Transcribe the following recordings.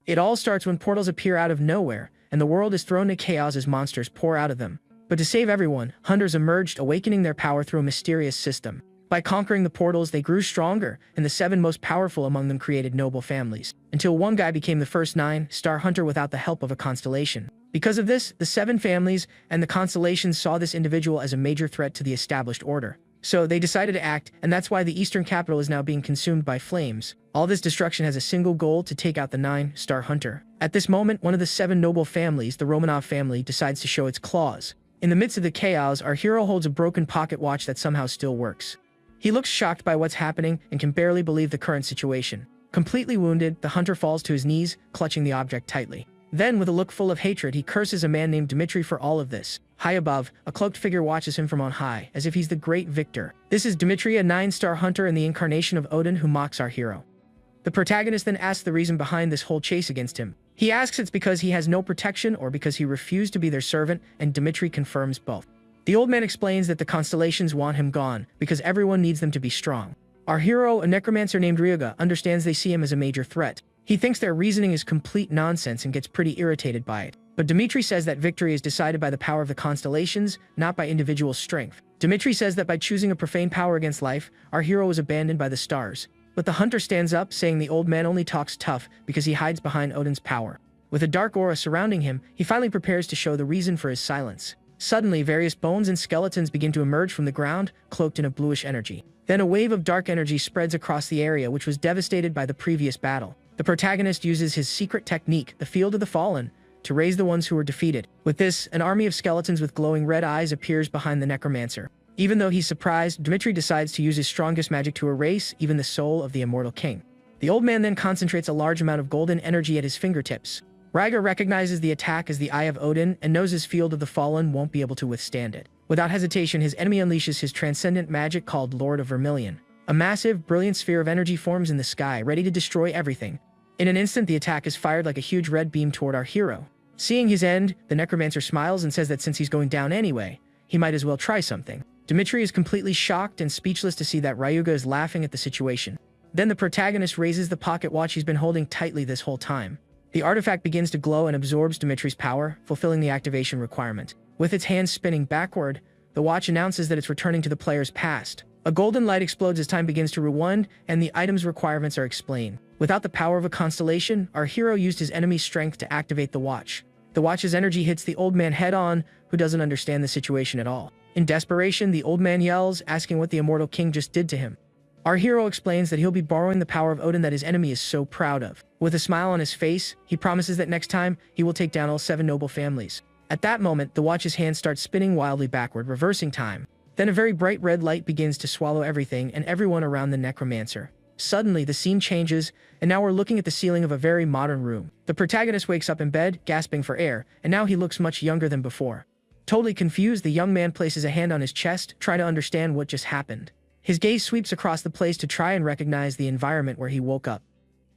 It all starts when portals appear out of nowhere, and the world is thrown into chaos as monsters pour out of them. But to save everyone, hunters emerged, awakening their power through a mysterious system. By conquering the portals, they grew stronger, and the 7 most powerful among them created noble families, until one guy became the first 9-star hunter without the help of a constellation. Because of this, the 7 families and the constellations saw this individual as a major threat to the established order. So they decided to act, and that's why the eastern capital is now being consumed by flames. All this destruction has a single goal: to take out the 9-star hunter. At this moment, one of the 7 noble families, the Romanov family, decides to show its claws. In the midst of the chaos, our hero holds a broken pocket watch that somehow still works. He looks shocked by what's happening and can barely believe the current situation. Completely wounded, the hunter falls to his knees, clutching the object tightly. Then, with a look full of hatred, he curses a man named Dmitri for all of this. High above, a cloaked figure watches him from on high, as if he's the great victor. This is Dmitri, a 9-star hunter and the incarnation of Odin, who mocks our hero. The protagonist then asks the reason behind this whole chase against him. He asks it's because he has no protection or because he refused to be their servant, and Dmitri confirms both. The old man explains that the constellations want him gone, because everyone needs them to be strong. Our hero, a necromancer named Ryuga, understands they see him as a major threat. He thinks their reasoning is complete nonsense and gets pretty irritated by it. But Dmitri says that victory is decided by the power of the constellations, not by individual strength. Dmitri says that by choosing a profane power against life, our hero was abandoned by the stars. But the hunter stands up, saying the old man only talks tough because he hides behind Odin's power. With a dark aura surrounding him, he finally prepares to show the reason for his silence. Suddenly, various bones and skeletons begin to emerge from the ground, cloaked in a bluish energy. Then a wave of dark energy spreads across the area, which was devastated by the previous battle. The protagonist uses his secret technique, the Field of the Fallen, to raise the ones who were defeated. With this, an army of skeletons with glowing red eyes appears behind the Necromancer. Even though he's surprised, Dmitri decides to use his strongest magic to erase even the soul of the immortal king. The old man then concentrates a large amount of golden energy at his fingertips. Ryuga recognizes the attack as the Eye of Odin and knows his Field of the Fallen won't be able to withstand it. Without hesitation, his enemy unleashes his transcendent magic called Lord of Vermilion. A massive, brilliant sphere of energy forms in the sky, ready to destroy everything. In an instant, the attack is fired like a huge red beam toward our hero. Seeing his end, the Necromancer smiles and says that since he's going down anyway, he might as well try something. Dmitri is completely shocked and speechless to see that Ryuga is laughing at the situation. Then the protagonist raises the pocket watch he's been holding tightly this whole time. The artifact begins to glow and absorbs Dmitri's power, fulfilling the activation requirement. With its hands spinning backward, the watch announces that it's returning to the player's past. A golden light explodes as time begins to rewind, and the item's requirements are explained. Without the power of a constellation, our hero used his enemy's strength to activate the watch. The watch's energy hits the old man head-on, who doesn't understand the situation at all. In desperation, the old man yells, asking what the immortal king just did to him. Our hero explains that he'll be borrowing the power of Odin that his enemy is so proud of. With a smile on his face, he promises that next time, he will take down all 7 noble families. At that moment, the watch's hands start spinning wildly backward, reversing time. Then a very bright red light begins to swallow everything and everyone around the Necromancer. Suddenly, the scene changes, and now we're looking at the ceiling of a very modern room. The protagonist wakes up in bed, gasping for air, and now he looks much younger than before. Totally confused, the young man places a hand on his chest, trying to understand what just happened. His gaze sweeps across the place to try and recognize the environment where he woke up.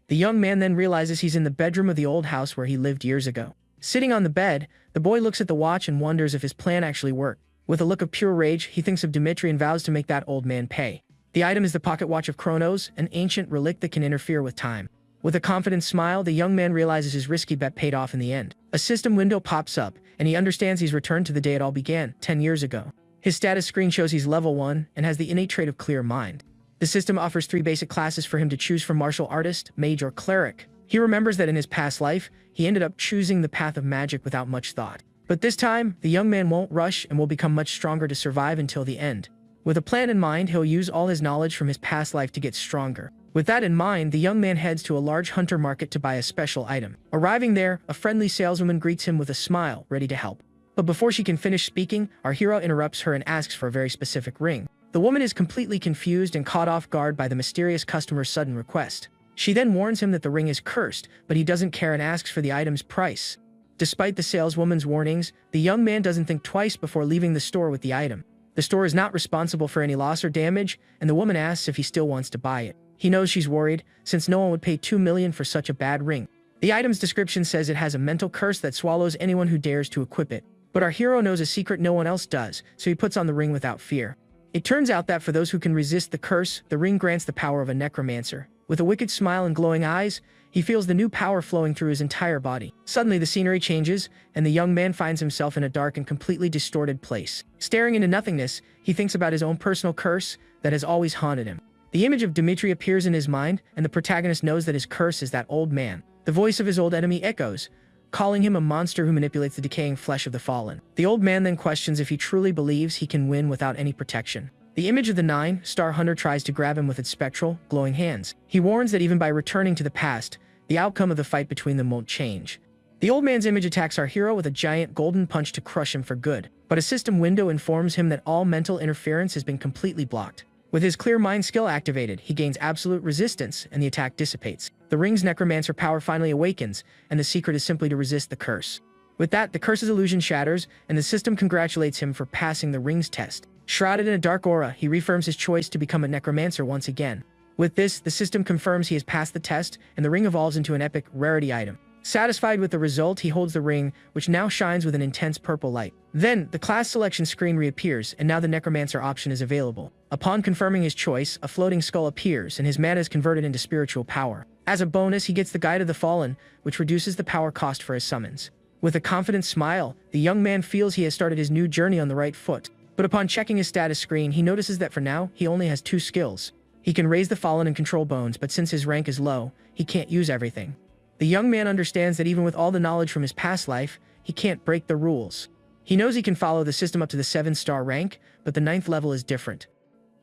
The young man then realizes he's in the bedroom of the old house where he lived years ago. Sitting on the bed, the boy looks at the watch and wonders if his plan actually worked. With a look of pure rage, he thinks of Dmitri and vows to make that old man pay. The item is the pocket watch of Kronos, an ancient relic that can interfere with time. With a confident smile, the young man realizes his risky bet paid off in the end. A system window pops up, and he understands he's returned to the day it all began, 10 years ago. His status screen shows he's level 1 and has the innate trait of clear mind. The system offers 3 basic classes for him to choose from: martial artist, mage, or cleric. He remembers that in his past life, he ended up choosing the path of magic without much thought. But this time, the young man won't rush and will become much stronger to survive until the end. With a plan in mind, he'll use all his knowledge from his past life to get stronger. With that in mind, the young man heads to a large hunter market to buy a special item. Arriving there, a friendly saleswoman greets him with a smile, ready to help. But before she can finish speaking, our hero interrupts her and asks for a very specific ring. The woman is completely confused and caught off guard by the mysterious customer's sudden request. She then warns him that the ring is cursed, but he doesn't care and asks for the item's price. Despite the saleswoman's warnings, the young man doesn't think twice before leaving the store with the item. The store is not responsible for any loss or damage, and the woman asks if he still wants to buy it. He knows she's worried, since no one would pay $2 million for such a bad ring. The item's description says it has a mental curse that swallows anyone who dares to equip it. But our hero knows a secret no one else does, so he puts on the ring without fear. It turns out that for those who can resist the curse, the ring grants the power of a necromancer. With a wicked smile and glowing eyes, he feels the new power flowing through his entire body. Suddenly, the scenery changes, and the young man finds himself in a dark and completely distorted place. Staring into nothingness, he thinks about his own personal curse that has always haunted him. The image of Dmitri appears in his mind, and the protagonist knows that his curse is that old man. The voice of his old enemy echoes, calling him a monster who manipulates the decaying flesh of the fallen. The old man then questions if he truly believes he can win without any protection. The image of the 9-star hunter tries to grab him with its spectral, glowing hands. He warns that even by returning to the past, the outcome of the fight between them won't change. The old man's image attacks our hero with a giant golden punch to crush him for good, but a system window informs him that all mental interference has been completely blocked. With his clear mind skill activated, he gains absolute resistance, and the attack dissipates. The ring's necromancer power finally awakens, and the secret is simply to resist the curse. With that, the curse's illusion shatters, and the system congratulates him for passing the ring's test. Shrouded in a dark aura, he reaffirms his choice to become a necromancer once again. With this, the system confirms he has passed the test, and the ring evolves into an epic rarity item. Satisfied with the result, he holds the ring, which now shines with an intense purple light. Then, the class selection screen reappears, and now the necromancer option is available. Upon confirming his choice, a floating skull appears, and his mana is converted into spiritual power. As a bonus, he gets the Guide of the Fallen, which reduces the power cost for his summons. With a confident smile, the young man feels he has started his new journey on the right foot. But upon checking his status screen, he notices that for now, he only has 2 skills. He can raise the Fallen and control bones, but since his rank is low, he can't use everything. The young man understands that even with all the knowledge from his past life, he can't break the rules. He knows he can follow the system up to the 7-star rank, but the 9th level is different.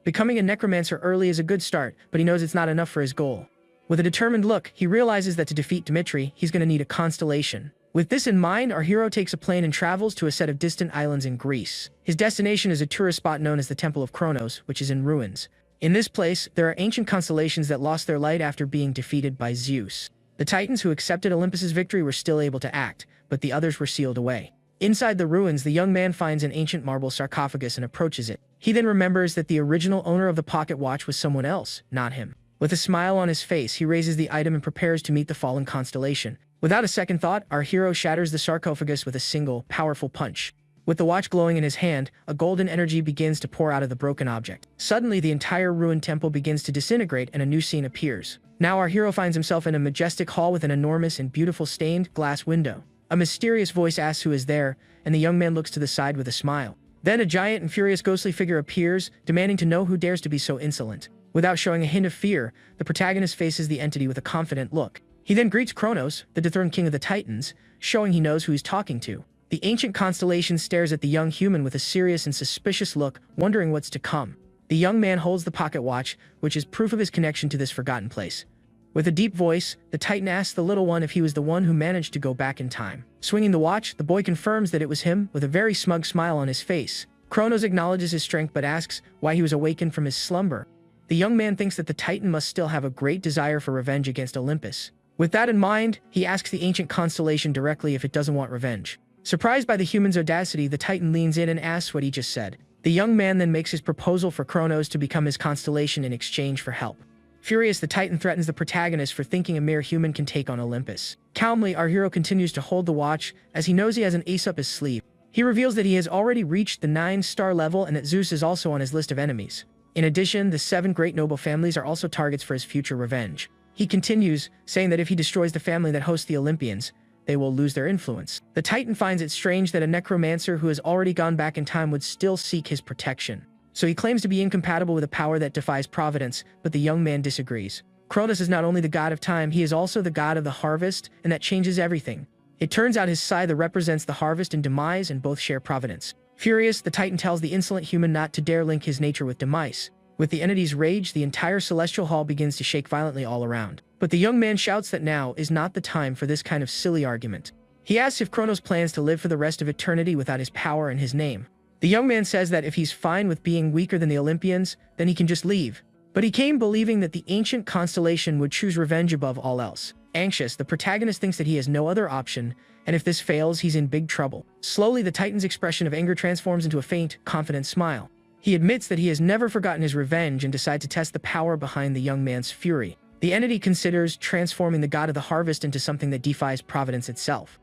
Becoming a necromancer early is a good start, but he knows it's not enough for his goal. With a determined look, he realizes that to defeat Dmitri, he's going to need a constellation. With this in mind, our hero takes a plane and travels to a set of distant islands in Greece. His destination is a tourist spot known as the Temple of Kronos, which is in ruins. In this place, there are ancient constellations that lost their light after being defeated by Zeus. The Titans who accepted Olympus's victory were still able to act, but the others were sealed away. Inside the ruins, the young man finds an ancient marble sarcophagus and approaches it. He then remembers that the original owner of the pocket watch was someone else, not him. With a smile on his face, he raises the item and prepares to meet the fallen constellation. Without a second thought, our hero shatters the sarcophagus with a single, powerful punch. With the watch glowing in his hand, a golden energy begins to pour out of the broken object. Suddenly, the entire ruined temple begins to disintegrate and a new scene appears. Now our hero finds himself in a majestic hall with an enormous and beautiful stained glass window. A mysterious voice asks who is there, and the young man looks to the side with a smile. Then a giant and furious ghostly figure appears, demanding to know who dares to be so insolent. Without showing a hint of fear, the protagonist faces the entity with a confident look. He then greets Kronos, the dethroned king of the Titans, showing he knows who he's talking to. The ancient constellation stares at the young human with a serious and suspicious look, wondering what's to come. The young man holds the pocket watch, which is proof of his connection to this forgotten place. With a deep voice, the Titan asks the little one if he was the one who managed to go back in time. Swinging the watch, the boy confirms that it was him, with a very smug smile on his face. Kronos acknowledges his strength but asks why he was awakened from his slumber. The young man thinks that the Titan must still have a great desire for revenge against Olympus. With that in mind, he asks the ancient constellation directly if it doesn't want revenge. Surprised by the human's audacity, the Titan leans in and asks what he just said. The young man then makes his proposal for Kronos to become his constellation in exchange for help. Furious, the Titan threatens the protagonist for thinking a mere human can take on Olympus. Calmly, our hero continues to hold the watch, as he knows he has an ace up his sleeve. He reveals that he has already reached the 9-star level and that Zeus is also on his list of enemies. In addition, the 7 great noble families are also targets for his future revenge. He continues, saying that if he destroys the family that hosts the Olympians, they will lose their influence. The Titan finds it strange that a necromancer who has already gone back in time would still seek his protection. So he claims to be incompatible with a power that defies providence, but the young man disagrees. Kronos is not only the god of time, he is also the god of the harvest, and that changes everything. It turns out his scythe represents the harvest and demise, and both share providence. Furious, the Titan tells the insolent human not to dare link his nature with demise. With the entity's rage, the entire celestial hall begins to shake violently all around. But the young man shouts that now is not the time for this kind of silly argument. He asks if Kronos plans to live for the rest of eternity without his power and his name. The young man says that if he's fine with being weaker than the Olympians, then he can just leave. But he came believing that the ancient constellation would choose revenge above all else. Anxious, the protagonist thinks that he has no other option, and if this fails, he's in big trouble. Slowly, the Titan's expression of anger transforms into a faint, confident smile. He admits that he has never forgotten his revenge and decides to test the power behind the young man's fury. The entity considers transforming the god of the harvest into something that defies providence itself.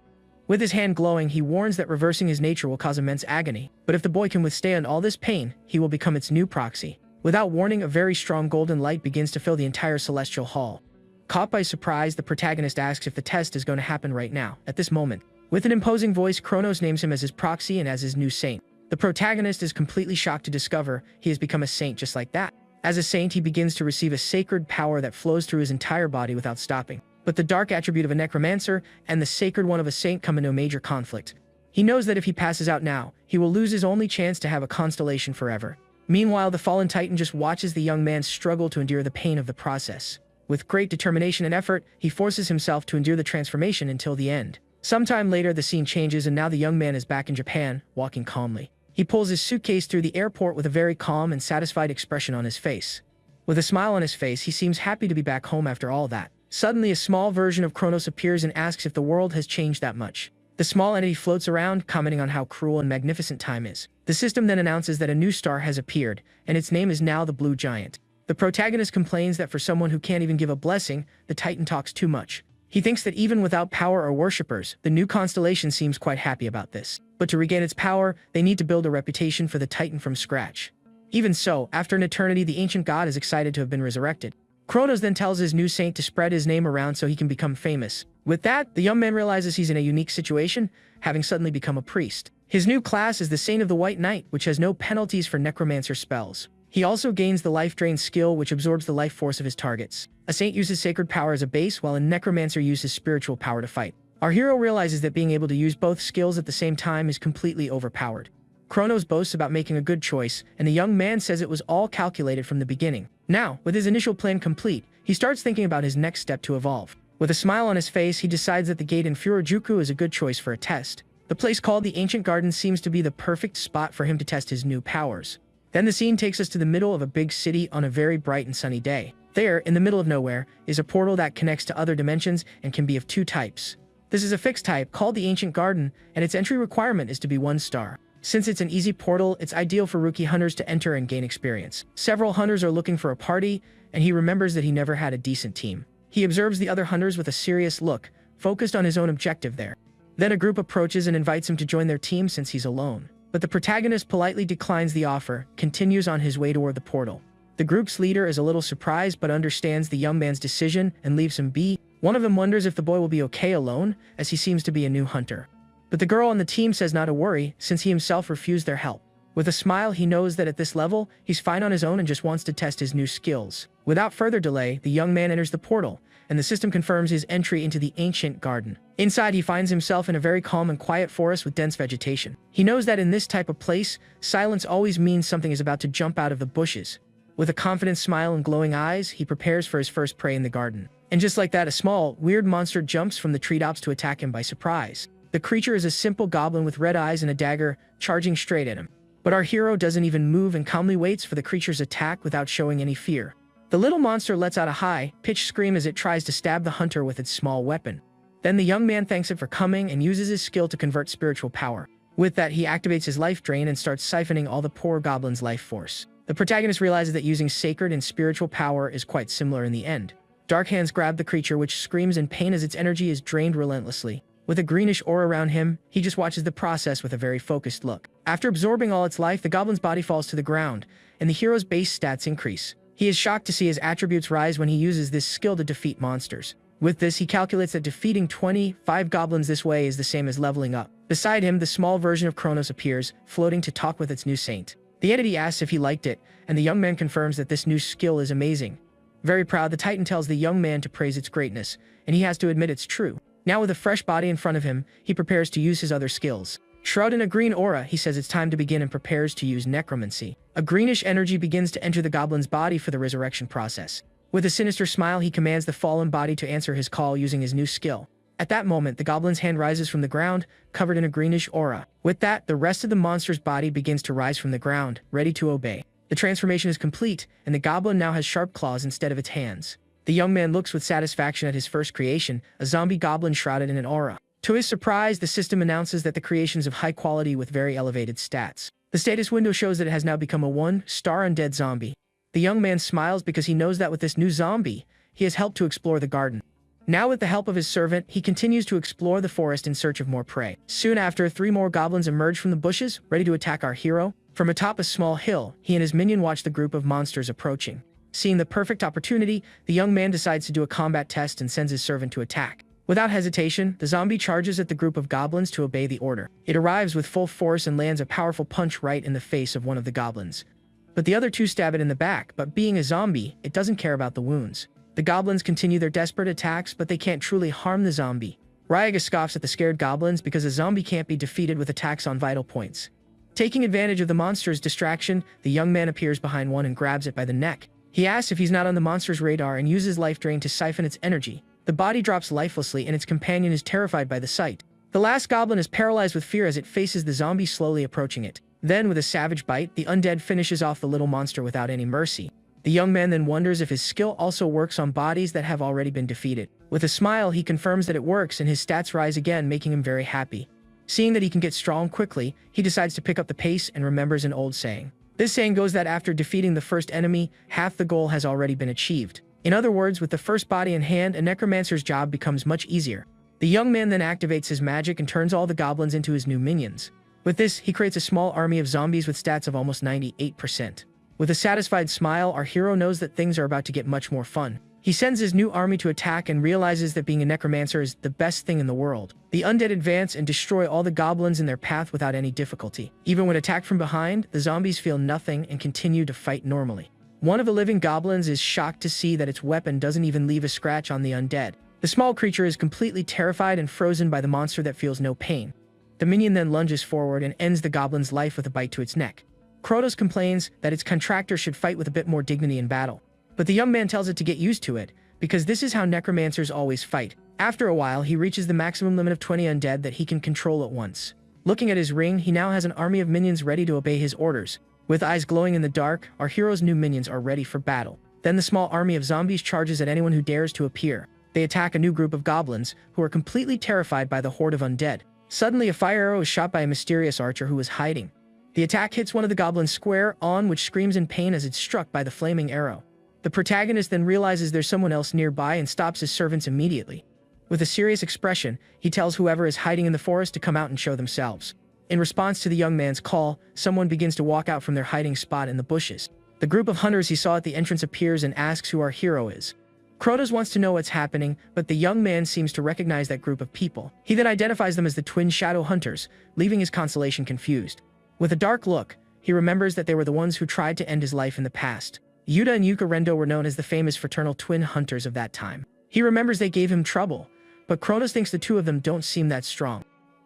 With his hand glowing, he warns that reversing his nature will cause immense agony, but if the boy can withstand all this pain, he will become its new proxy. Without warning, a very strong golden light begins to fill the entire celestial hall. Caught by surprise, the protagonist asks if the test is going to happen right now, at this moment. With an imposing voice, Kronos names him as his proxy and as his new saint. The protagonist is completely shocked to discover he has become a saint just like that. As a saint, he begins to receive a sacred power that flows through his entire body without stopping. But the dark attribute of a necromancer and the sacred one of a saint come into a major conflict. He knows that if he passes out now, he will lose his only chance to have a constellation forever. Meanwhile, the fallen titan just watches the young man struggle to endure the pain of the process. With great determination and effort, he forces himself to endure the transformation until the end. Sometime later, the scene changes and now the young man is back in Japan, walking calmly. He pulls his suitcase through the airport with a very calm and satisfied expression on his face. With a smile on his face, he seems happy to be back home after all that. Suddenly, a small version of Kronos appears and asks if the world has changed that much. The small entity floats around, commenting on how cruel and magnificent time is. The system then announces that a new star has appeared, and its name is now the Blue Giant. The protagonist complains that for someone who can't even give a blessing, the Titan talks too much. He thinks that even without power or worshippers, the new constellation seems quite happy about this. But to regain its power, they need to build a reputation for the Titan from scratch. Even so, after an eternity, the ancient god is excited to have been resurrected. Kronos then tells his new saint to spread his name around so he can become famous. With that, the young man realizes he's in a unique situation, having suddenly become a priest. His new class is the Saint of the White Knight, which has no penalties for necromancer spells. He also gains the Life Drain skill, which absorbs the life force of his targets. A saint uses sacred power as a base, while a necromancer uses spiritual power to fight. Our hero realizes that being able to use both skills at the same time is completely overpowered. Kronos boasts about making a good choice, and the young man says it was all calculated from the beginning. Now, with his initial plan complete, he starts thinking about his next step to evolve. With a smile on his face, he decides that the gate in Furojuku is a good choice for a test. The place called the Ancient Garden seems to be the perfect spot for him to test his new powers. Then the scene takes us to the middle of a big city on a very bright and sunny day. There, in the middle of nowhere, is a portal that connects to other dimensions and can be of two types. This is a fixed type called the Ancient Garden, and its entry requirement is to be 1 star. Since it's an easy portal, it's ideal for rookie hunters to enter and gain experience. Several hunters are looking for a party, and he remembers that he never had a decent team. He observes the other hunters with a serious look, focused on his own objective there. Then a group approaches and invites him to join their team since he's alone. But the protagonist politely declines the offer, continues on his way toward the portal. The group's leader is a little surprised but understands the young man's decision and leaves him be. One of them wonders if the boy will be okay alone, as he seems to be a new hunter. But the girl on the team says not to worry, since he himself refused their help. With a smile, he knows that at this level, he's fine on his own and just wants to test his new skills. Without further delay, the young man enters the portal, and the system confirms his entry into the Ancient Garden. Inside, he finds himself in a very calm and quiet forest with dense vegetation. He knows that in this type of place, silence always means something is about to jump out of the bushes. With a confident smile and glowing eyes, he prepares for his first prey in the garden. And just like that, a small, weird monster jumps from the treetops to attack him by surprise. The creature is a simple goblin with red eyes and a dagger, charging straight at him. But our hero doesn't even move and calmly waits for the creature's attack without showing any fear. The little monster lets out a high-pitched scream as it tries to stab the hunter with its small weapon. Then the young man thanks it for coming and uses his skill to convert spiritual power. With that, he activates his life drain and starts siphoning all the poor goblin's life force. The protagonist realizes that using sacred and spiritual power is quite similar in the end. Dark hands grab the creature, which screams in pain as its energy is drained relentlessly. With a greenish aura around him, he just watches the process with a very focused look. After absorbing all its life, the goblin's body falls to the ground, and the hero's base stats increase. He is shocked to see his attributes rise when he uses this skill to defeat monsters. With this, he calculates that defeating 25 goblins this way is the same as leveling up. Beside him, the small version of Kronos appears, floating to talk with its new saint. The entity asks if he liked it, and the young man confirms that this new skill is amazing. Very proud, the Titan tells the young man to praise its greatness, and he has to admit it's true. Now with a fresh body in front of him, he prepares to use his other skills. Shrouded in a green aura, he says it's time to begin and prepares to use necromancy. A greenish energy begins to enter the goblin's body for the resurrection process. With a sinister smile, he commands the fallen body to answer his call using his new skill. At that moment, the goblin's hand rises from the ground, covered in a greenish aura. With that, the rest of the monster's body begins to rise from the ground, ready to obey. The transformation is complete, and the goblin now has sharp claws instead of its hands. The young man looks with satisfaction at his first creation, a zombie goblin shrouded in an aura. To his surprise, the system announces that the creation is of high quality with very elevated stats. The status window shows that it has now become a 1-star undead zombie. The young man smiles because he knows that with this new zombie, he has helped to explore the garden. Now with the help of his servant, he continues to explore the forest in search of more prey. Soon after, 3 more goblins emerge from the bushes, ready to attack our hero. From atop a small hill, he and his minion watch the group of monsters approaching. Seeing the perfect opportunity, the young man decides to do a combat test and sends his servant to attack. Without hesitation, the zombie charges at the group of goblins to obey the order. It arrives with full force and lands a powerful punch right in the face of one of the goblins. But the other two stab it in the back, but being a zombie, it doesn't care about the wounds. The goblins continue their desperate attacks, but they can't truly harm the zombie. Ryaga scoffs at the scared goblins because a zombie can't be defeated with attacks on vital points. Taking advantage of the monster's distraction, the young man appears behind one and grabs it by the neck. He asks if he's not on the monster's radar and uses Life Drain to siphon its energy. The body drops lifelessly and its companion is terrified by the sight. The last goblin is paralyzed with fear as it faces the zombie slowly approaching it. Then, with a savage bite, the undead finishes off the little monster without any mercy. The young man then wonders if his skill also works on bodies that have already been defeated. With a smile, he confirms that it works and his stats rise again, making him very happy. Seeing that he can get strong quickly, he decides to pick up the pace and remembers an old saying. This saying goes that after defeating the first enemy, half the goal has already been achieved. In other words, with the first body in hand, a necromancer's job becomes much easier. The young man then activates his magic and turns all the goblins into his new minions. With this, he creates a small army of zombies with stats of almost 98%. With a satisfied smile, our hero knows that things are about to get much more fun. He sends his new army to attack and realizes that being a necromancer is the best thing in the world. The undead advance and destroy all the goblins in their path without any difficulty. Even when attacked from behind, the zombies feel nothing and continue to fight normally. One of the living goblins is shocked to see that its weapon doesn't even leave a scratch on the undead. The small creature is completely terrified and frozen by the monster that feels no pain. The minion then lunges forward and ends the goblin's life with a bite to its neck. Krotos complains that its contractor should fight with a bit more dignity in battle. But the young man tells it to get used to it, because this is how necromancers always fight. After a while, he reaches the maximum limit of 20 undead that he can control at once. Looking at his ring, he now has an army of minions ready to obey his orders. With eyes glowing in the dark, our hero's new minions are ready for battle. Then the small army of zombies charges at anyone who dares to appear. They attack a new group of goblins, who are completely terrified by the horde of undead. Suddenly, a fire arrow is shot by a mysterious archer who was hiding. The attack hits one of the goblins square on, which screams in pain as it's struck by the flaming arrow. The protagonist then realizes there's someone else nearby and stops his servants immediately. With a serious expression, he tells whoever is hiding in the forest to come out and show themselves. In response to the young man's call, someone begins to walk out from their hiding spot in the bushes. The group of hunters he saw at the entrance appears and asks who our hero is. Krotos wants to know what's happening, but the young man seems to recognize that group of people. He then identifies them as the twin shadow hunters, leaving his constellation confused. With a dark look, he remembers that they were the ones who tried to end his life in the past. Yuta and Yuka Rendo were known as the famous fraternal twin hunters of that time. He remembers they gave him trouble, but Krotos thinks the two of them don't seem that strong.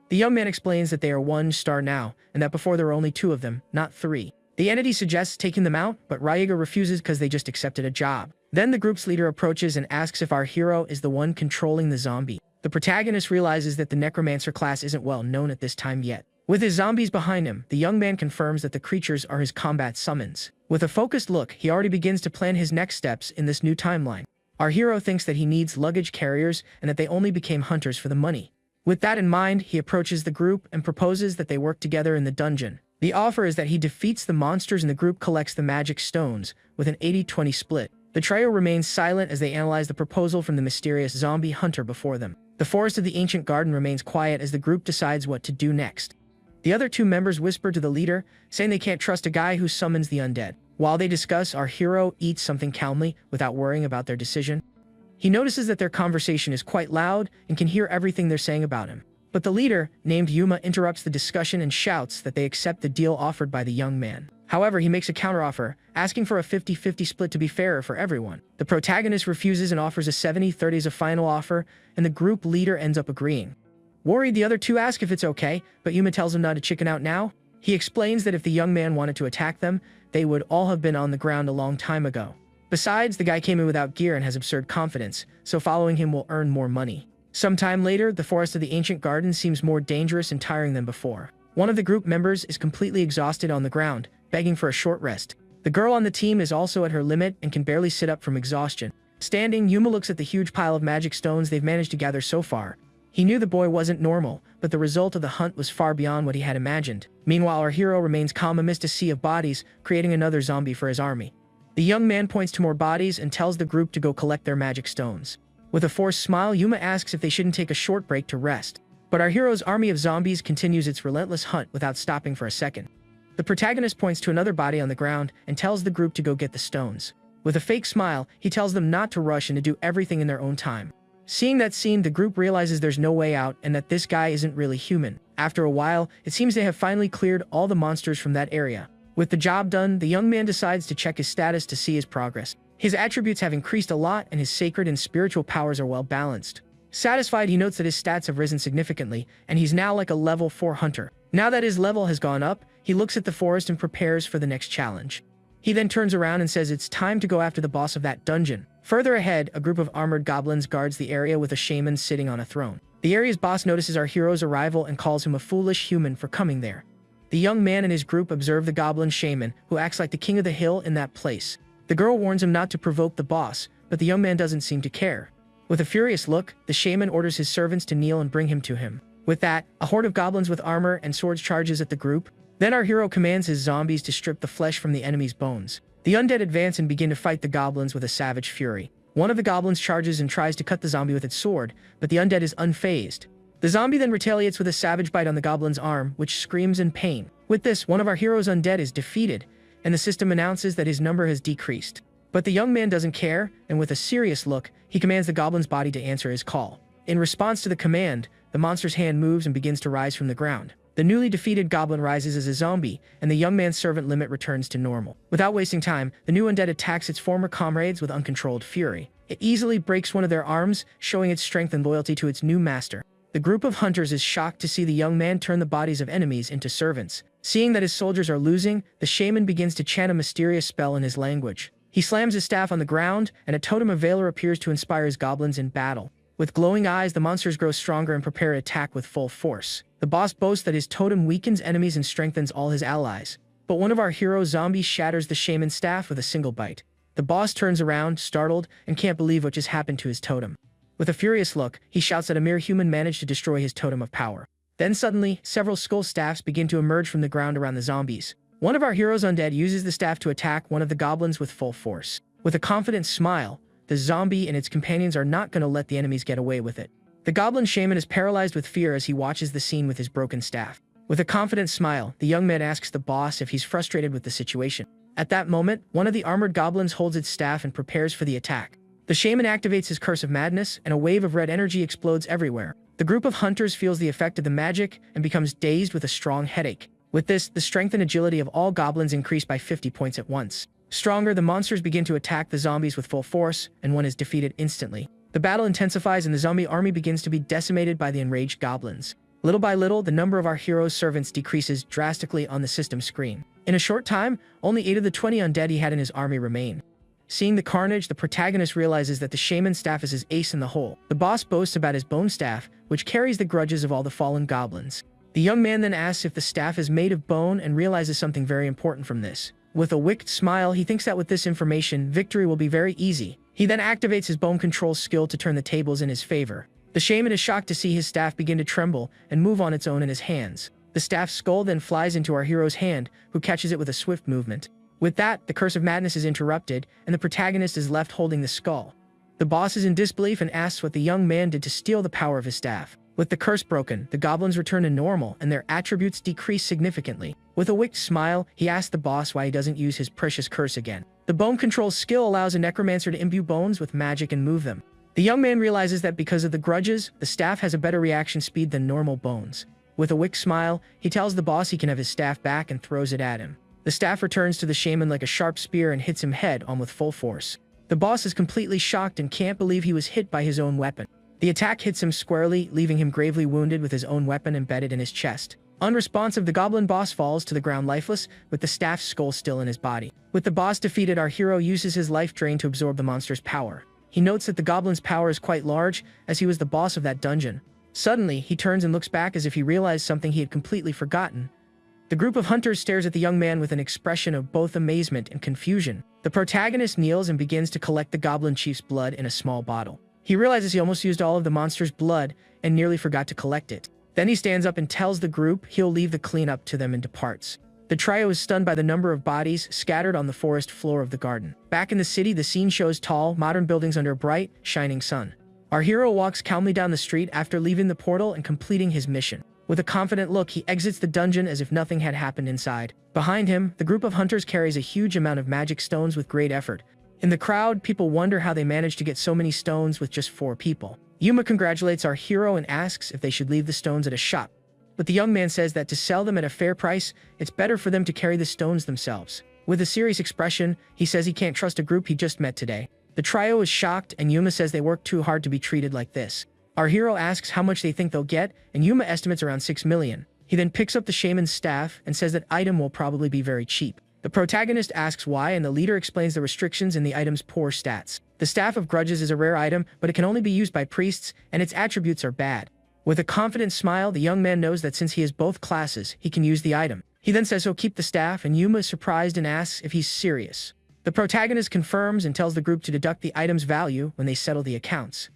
The young man explains that they are one star now, and that before there were only two of them, not three. The entity suggests taking them out, but Ryaga refuses because they just accepted a job. Then the group's leader approaches and asks if our hero is the one controlling the zombie. The protagonist realizes that the Necromancer class isn't well known at this time yet. With his zombies behind him, the young man confirms that the creatures are his combat summons. With a focused look, he already begins to plan his next steps in this new timeline. Our hero thinks that he needs luggage carriers and that they only became hunters for the money. With that in mind, he approaches the group and proposes that they work together in the dungeon. The offer is that he defeats the monsters and the group collects the magic stones, with an 80-20 split. The trio remains silent as they analyze the proposal from the mysterious zombie hunter before them. The forest of the ancient garden remains quiet as the group decides what to do next. The other two members whisper to the leader, saying they can't trust a guy who summons the undead. While they discuss, our hero eats something calmly without worrying about their decision. He notices that their conversation is quite loud and can hear everything they're saying about him. But the leader, named Yuma, interrupts the discussion and shouts that they accept the deal offered by the young man. However, he makes a counteroffer, asking for a 50-50 split to be fairer for everyone. The protagonist refuses and offers a 70-30 as a final offer, and the group leader ends up agreeing. Worried, the other two ask if it's okay, but Yuma tells him not to chicken out now. He explains that if the young man wanted to attack them, they would all have been on the ground a long time ago. Besides, the guy came in without gear and has absurd confidence, so following him will earn more money. Sometime later, the forest of the ancient garden seems more dangerous and tiring than before. One of the group members is completely exhausted on the ground, begging for a short rest. The girl on the team is also at her limit and can barely sit up from exhaustion. Standing, Yuma looks at the huge pile of magic stones they've managed to gather so far. He knew the boy wasn't normal, but the result of the hunt was far beyond what he had imagined. Meanwhile, our hero remains calm amidst a sea of bodies, creating another zombie for his army. The young man points to more bodies and tells the group to go collect their magic stones. With a forced smile, Yuma asks if they shouldn't take a short break to rest. But our hero's army of zombies continues its relentless hunt without stopping for a second. The protagonist points to another body on the ground and tells the group to go get the stones. With a fake smile, he tells them not to rush and to do everything in their own time. Seeing that scene, the group realizes there's no way out and that this guy isn't really human. After a while, it seems they have finally cleared all the monsters from that area. With the job done, the young man decides to check his status to see his progress. His attributes have increased a lot and his sacred and spiritual powers are well balanced. Satisfied, he notes that his stats have risen significantly, and he's now like a level 4 hunter. Now that his level has gone up, he looks at the forest and prepares for the next challenge. He then turns around and says it's time to go after the boss of that dungeon. Further ahead, a group of armored goblins guards the area with a shaman sitting on a throne. The area's boss notices our hero's arrival and calls him a foolish human for coming there. The young man and his group observe the goblin shaman, who acts like the king of the hill in that place. The girl warns him not to provoke the boss, but the young man doesn't seem to care. With a furious look, the shaman orders his servants to kneel and bring him to him. With that, a horde of goblins with armor and swords charges at the group. Then our hero commands his zombies to strip the flesh from the enemy's bones. The undead advance and begin to fight the goblins with a savage fury. One of the goblins charges and tries to cut the zombie with its sword, but the undead is unfazed. The zombie then retaliates with a savage bite on the goblin's arm, which screams in pain. With this, one of our hero's undead is defeated, and the system announces that his number has decreased. But the young man doesn't care, and with a serious look, he commands the goblin's body to answer his call. In response to the command, the monster's hand moves and begins to rise from the ground. The newly defeated goblin rises as a zombie, and the young man's servant limit returns to normal. Without wasting time, the new undead attacks its former comrades with uncontrolled fury. It easily breaks one of their arms, showing its strength and loyalty to its new master. The group of hunters is shocked to see the young man turn the bodies of enemies into servants. Seeing that his soldiers are losing, the shaman begins to chant a mysterious spell in his language. He slams his staff on the ground, and a totem of valor appears to inspire his goblins in battle. With glowing eyes, the monsters grow stronger and prepare to attack with full force. The boss boasts that his totem weakens enemies and strengthens all his allies. But one of our hero's zombies shatters the shaman's staff with a single bite. The boss turns around, startled, and can't believe what just happened to his totem. With a furious look, he shouts that a mere human managed to destroy his totem of power. Then suddenly, several skull staffs begin to emerge from the ground around the zombies. One of our hero's undead uses the staff to attack one of the goblins with full force. With a confident smile, the zombie and its companions are not going to let the enemies get away with it. The goblin shaman is paralyzed with fear as he watches the scene with his broken staff. With a confident smile, the young man asks the boss if he's frustrated with the situation. At that moment, one of the armored goblins holds its staff and prepares for the attack. The shaman activates his curse of madness, and a wave of red energy explodes everywhere. The group of hunters feels the effect of the magic and becomes dazed with a strong headache. With this, the strength and agility of all goblins increase by 50 points at once. Stronger, the monsters begin to attack the zombies with full force, and one is defeated instantly. The battle intensifies and the zombie army begins to be decimated by the enraged goblins. Little by little, the number of our hero's servants decreases drastically on the system screen. In a short time, only 8 of the 20 undead he had in his army remain. Seeing the carnage, the protagonist realizes that the shaman's staff is his ace in the hole. The boss boasts about his bone staff, which carries the grudges of all the fallen goblins. The young man then asks if the staff is made of bone and realizes something very important from this. With a wicked smile, he thinks that with this information, victory will be very easy. He then activates his bone control skill to turn the tables in his favor. The shaman is shocked to see his staff begin to tremble and move on its own in his hands. The staff's skull then flies into our hero's hand, who catches it with a swift movement. With that, the curse of madness is interrupted, and the protagonist is left holding the skull. The boss is in disbelief and asks what the young man did to steal the power of his staff. With the curse broken, the goblins return to normal, and their attributes decrease significantly. With a wicked smile, he asks the boss why he doesn't use his precious curse again. The bone control skill allows a necromancer to imbue bones with magic and move them. The young man realizes that because of the grudges, the staff has a better reaction speed than normal bones. With a wicked smile, he tells the boss he can have his staff back and throws it at him. The staff returns to the shaman like a sharp spear and hits him head on with full force. The boss is completely shocked and can't believe he was hit by his own weapon. The attack hits him squarely, leaving him gravely wounded with his own weapon embedded in his chest. Unresponsive, the goblin boss falls to the ground lifeless, with the staff's skull still in his body. With the boss defeated, our hero uses his life drain to absorb the monster's power. He notes that the goblin's power is quite large, as he was the boss of that dungeon. Suddenly, he turns and looks back as if he realized something he had completely forgotten. The group of hunters stares at the young man with an expression of both amazement and confusion. The protagonist kneels and begins to collect the goblin chief's blood in a small bottle. He realizes he almost used all of the monster's blood and nearly forgot to collect it. Then he stands up and tells the group he'll leave the cleanup to them and departs. The trio is stunned by the number of bodies scattered on the forest floor of the garden. Back in the city, the scene shows tall, modern buildings under a bright, shining sun. Our hero walks calmly down the street after leaving the portal and completing his mission. With a confident look, he exits the dungeon as if nothing had happened inside. Behind him, the group of hunters carries a huge amount of magic stones with great effort. In the crowd, people wonder how they managed to get so many stones with just 4 people. Yuma congratulates our hero and asks if they should leave the stones at a shop. But the young man says that to sell them at a fair price, it's better for them to carry the stones themselves. With a serious expression, he says he can't trust a group he just met today. The trio is shocked, and Yuma says they work too hard to be treated like this. Our hero asks how much they think they'll get, and Yuma estimates around 6 million. He then picks up the shaman's staff and says that item will probably be very cheap. The protagonist asks why, and the leader explains the restrictions in the item's poor stats. The Staff of Grudges is a rare item, but it can only be used by priests, and its attributes are bad. With a confident smile, the young man knows that since he has both classes, he can use the item. He then says he'll keep the staff, and Yuma is surprised and asks if he's serious. The protagonist confirms and tells the group to deduct the item's value when they settle the accounts.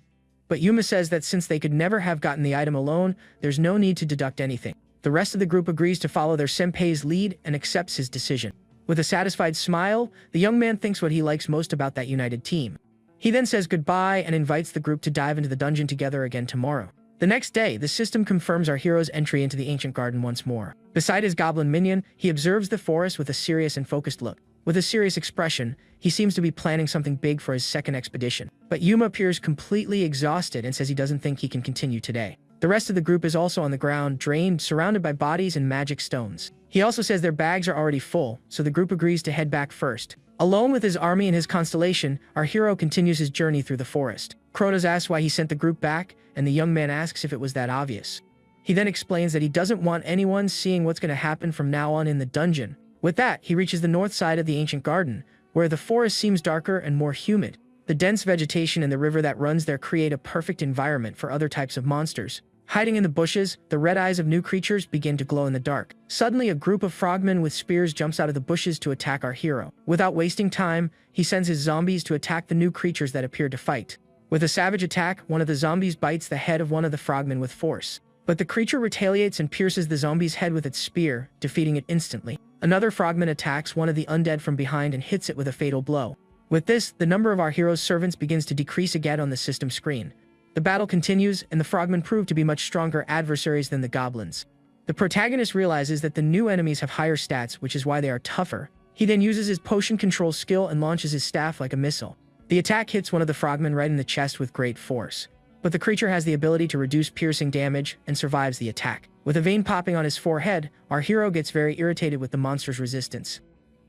But Yuma says that since they could never have gotten the item alone, there's no need to deduct anything. The rest of the group agrees to follow their senpai's lead and accepts his decision. With a satisfied smile, the young man thinks what he likes most about that united team. He then says goodbye and invites the group to dive into the dungeon together again tomorrow. The next day, the system confirms our hero's entry into the ancient garden once more. Beside his goblin minion, he observes the forest with a serious and focused look. With a serious expression, he seems to be planning something big for his second expedition. But Yuma appears completely exhausted and says he doesn't think he can continue today. The rest of the group is also on the ground, drained, surrounded by bodies and magic stones. He also says their bags are already full, so the group agrees to head back first. Alone with his army and his constellation, our hero continues his journey through the forest. Kronos asks why he sent the group back, and the young man asks if it was that obvious. He then explains that he doesn't want anyone seeing what's going to happen from now on in the dungeon. With that, he reaches the north side of the ancient garden, where the forest seems darker and more humid. The dense vegetation and the river that runs there create a perfect environment for other types of monsters. Hiding in the bushes, the red eyes of new creatures begin to glow in the dark. Suddenly, a group of frogmen with spears jumps out of the bushes to attack our hero. Without wasting time, he sends his zombies to attack the new creatures that appear to fight. With a savage attack, one of the zombies bites the head of one of the frogmen with force. But the creature retaliates and pierces the zombie's head with its spear, defeating it instantly. Another frogman attacks one of the undead from behind and hits it with a fatal blow. With this, the number of our hero's servants begins to decrease again on the system screen. The battle continues, and the frogmen prove to be much stronger adversaries than the goblins. The protagonist realizes that the new enemies have higher stats, which is why they are tougher. He then uses his potion control skill and launches his staff like a missile. The attack hits one of the frogmen right in the chest with great force. But the creature has the ability to reduce piercing damage and survives the attack. With a vein popping on his forehead, our hero gets very irritated with the monster's resistance.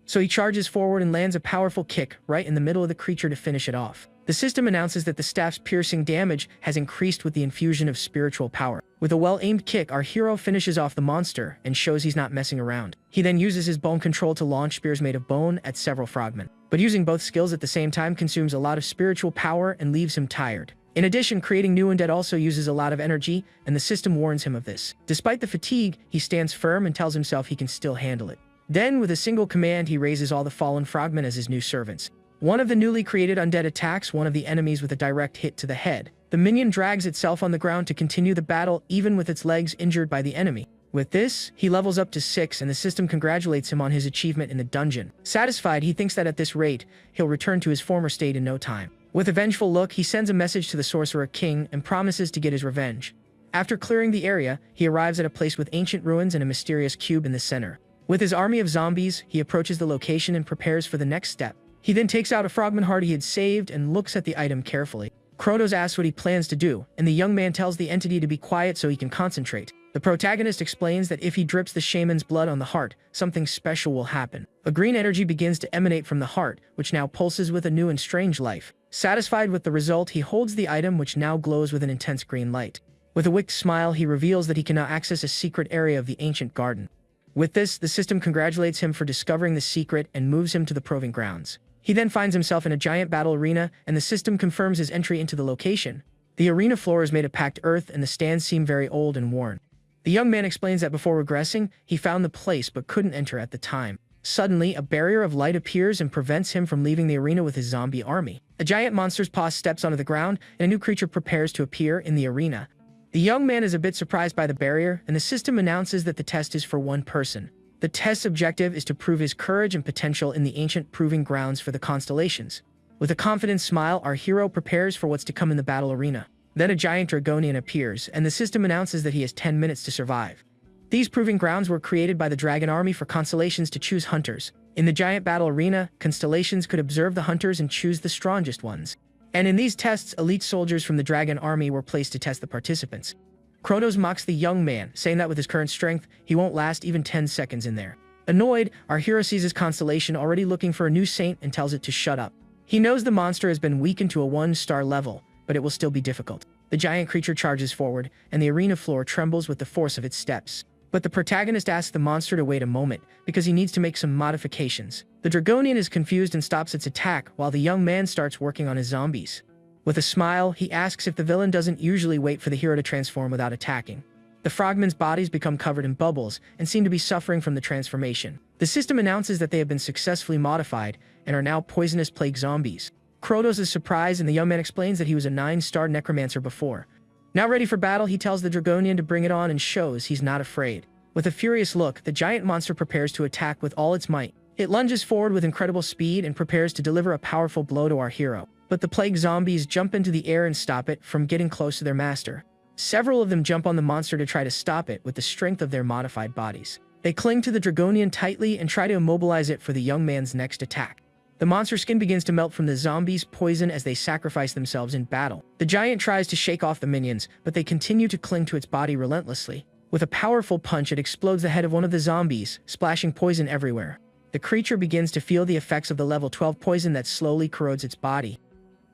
So he charges forward and lands a powerful kick right in the middle of the creature to finish it off. The system announces that the staff's piercing damage has increased with the infusion of spiritual power. With a well-aimed kick, our hero finishes off the monster and shows he's not messing around. He then uses his bone control to launch spears made of bone at several frogmen. But using both skills at the same time consumes a lot of spiritual power and leaves him tired. In addition, creating new undead also uses a lot of energy, and the system warns him of this. Despite the fatigue, he stands firm and tells himself he can still handle it. Then, with a single command, he raises all the fallen frogmen as his new servants. One of the newly created undead attacks one of the enemies with a direct hit to the head. The minion drags itself on the ground to continue the battle even with its legs injured by the enemy. With this, he levels up to 6 and the system congratulates him on his achievement in the dungeon. Satisfied, he thinks that at this rate, he'll return to his former state in no time. With a vengeful look, he sends a message to the Sorcerer King and promises to get his revenge. After clearing the area, he arrives at a place with ancient ruins and a mysterious cube in the center. With his army of zombies, he approaches the location and prepares for the next step. He then takes out a frogman heart he had saved and looks at the item carefully. Kronos asks what he plans to do, and the young man tells the entity to be quiet so he can concentrate. The protagonist explains that if he drips the shaman's blood on the heart, something special will happen. A green energy begins to emanate from the heart, which now pulses with a new and strange life. Satisfied with the result, he holds the item, which now glows with an intense green light. With a wicked smile, he reveals that he can now access a secret area of the ancient garden. With this, the system congratulates him for discovering the secret and moves him to the proving grounds. He then finds himself in a giant battle arena, and the system confirms his entry into the location. The arena floor is made of packed earth, and the stands seem very old and worn. The young man explains that before regressing, he found the place but couldn't enter at the time. Suddenly, a barrier of light appears and prevents him from leaving the arena with his zombie army. A giant monster's paw steps onto the ground, and a new creature prepares to appear in the arena. The young man is a bit surprised by the barrier, and the system announces that the test is for one person. The test's objective is to prove his courage and potential in the ancient proving grounds for the constellations. With a confident smile, our hero prepares for what's to come in the battle arena. Then a giant Dragonian appears, and the system announces that he has 10 minutes to survive. These proving grounds were created by the Dragon Army for constellations to choose hunters. In the giant battle arena, constellations could observe the hunters and choose the strongest ones. And in these tests, elite soldiers from the Dragon Army were placed to test the participants. Kronos mocks the young man, saying that with his current strength, he won't last even 10 seconds in there. Annoyed, our hero sees his constellation already looking for a new saint and tells it to shut up. He knows the monster has been weakened to a 1-star level, but it will still be difficult. The giant creature charges forward, and the arena floor trembles with the force of its steps. But the protagonist asks the monster to wait a moment, because he needs to make some modifications. The Dragonian is confused and stops its attack, while the young man starts working on his zombies. With a smile, he asks if the villain doesn't usually wait for the hero to transform without attacking. The frogmen's bodies become covered in bubbles, and seem to be suffering from the transformation. The system announces that they have been successfully modified, and are now poisonous plague zombies. Kronos is surprised, and the young man explains that he was a 9-star necromancer before. Now ready for battle, he tells the Dragonian to bring it on and shows he's not afraid. With a furious look, the giant monster prepares to attack with all its might. It lunges forward with incredible speed and prepares to deliver a powerful blow to our hero. But the plague zombies jump into the air and stop it from getting close to their master. Several of them jump on the monster to try to stop it with the strength of their modified bodies. They cling to the Dragonian tightly and try to immobilize it for the young man's next attack. The monster skin begins to melt from the zombies' poison as they sacrifice themselves in battle. The giant tries to shake off the minions, but they continue to cling to its body relentlessly. With a powerful punch, it explodes the head of one of the zombies, splashing poison everywhere. The creature begins to feel the effects of the level 12 poison that slowly corrodes its body.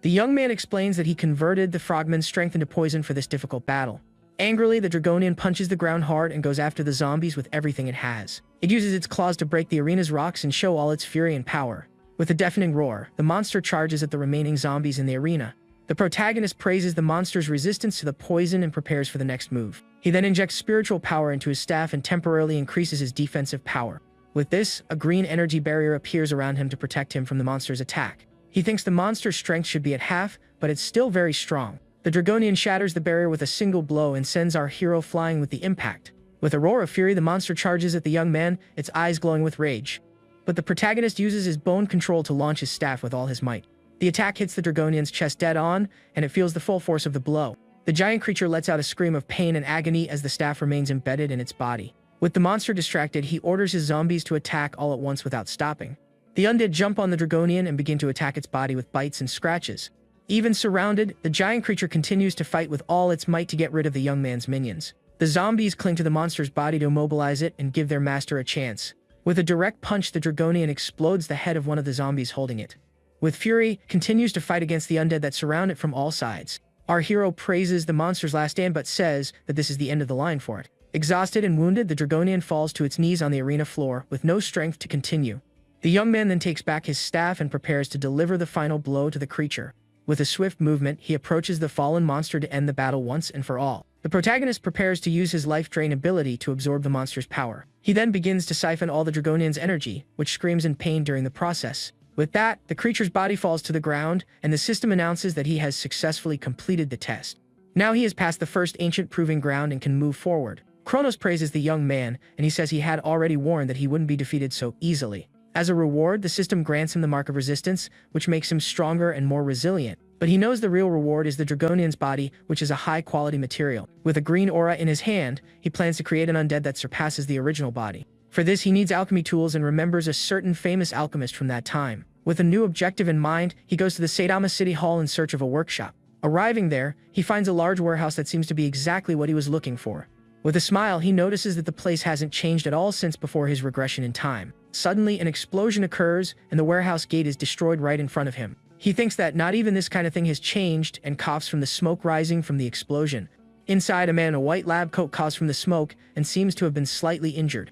The young man explains that he converted the frogman's strength into poison for this difficult battle. Angrily, the Dragonian punches the ground hard and goes after the zombies with everything it has. It uses its claws to break the arena's rocks and show all its fury and power. With a deafening roar, the monster charges at the remaining zombies in the arena. The protagonist praises the monster's resistance to the poison and prepares for the next move. He then injects spiritual power into his staff and temporarily increases his defensive power. With this, a green energy barrier appears around him to protect him from the monster's attack. He thinks the monster's strength should be at half, but it's still very strong. The Dragonian shatters the barrier with a single blow and sends our hero flying with the impact. With a roar of fury, the monster charges at the young man, its eyes glowing with rage. But the protagonist uses his bone control to launch his staff with all his might. The attack hits the Dragonian's chest dead on, and it feels the full force of the blow. The giant creature lets out a scream of pain and agony as the staff remains embedded in its body. With the monster distracted, he orders his zombies to attack all at once without stopping. The undead jump on the Dragonian and begin to attack its body with bites and scratches. Even surrounded, the giant creature continues to fight with all its might to get rid of the young man's minions. The zombies cling to the monster's body to immobilize it and give their master a chance. With a direct punch, the Dragonian explodes the head of one of the zombies holding it. With fury, continues to fight against the undead that surround it from all sides. Our hero praises the monster's last stand but says that this is the end of the line for it. Exhausted and wounded, the Dragonian falls to its knees on the arena floor with no strength to continue. The young man then takes back his staff and prepares to deliver the final blow to the creature. With a swift movement, he approaches the fallen monster to end the battle once and for all. The protagonist prepares to use his life drain ability to absorb the monster's power. He then begins to siphon all the Dragonian's energy, which screams in pain during the process. With that, the creature's body falls to the ground, and the system announces that he has successfully completed the test. Now he has passed the first ancient proving ground and can move forward. Kronos praises the young man, and he says he had already warned that he wouldn't be defeated so easily. As a reward, the system grants him the Mark of Resistance, which makes him stronger and more resilient. But he knows the real reward is the Dragonian's body, which is a high-quality material. With a green aura in his hand, he plans to create an undead that surpasses the original body. For this, he needs alchemy tools and remembers a certain famous alchemist from that time. With a new objective in mind, he goes to the Saitama City Hall in search of a workshop. Arriving there, he finds a large warehouse that seems to be exactly what he was looking for. With a smile, he notices that the place hasn't changed at all since before his regression in time. Suddenly, an explosion occurs, and the warehouse gate is destroyed right in front of him. He thinks that not even this kind of thing has changed and coughs from the smoke rising from the explosion. Inside, a man in a white lab coat coughs from the smoke and seems to have been slightly injured.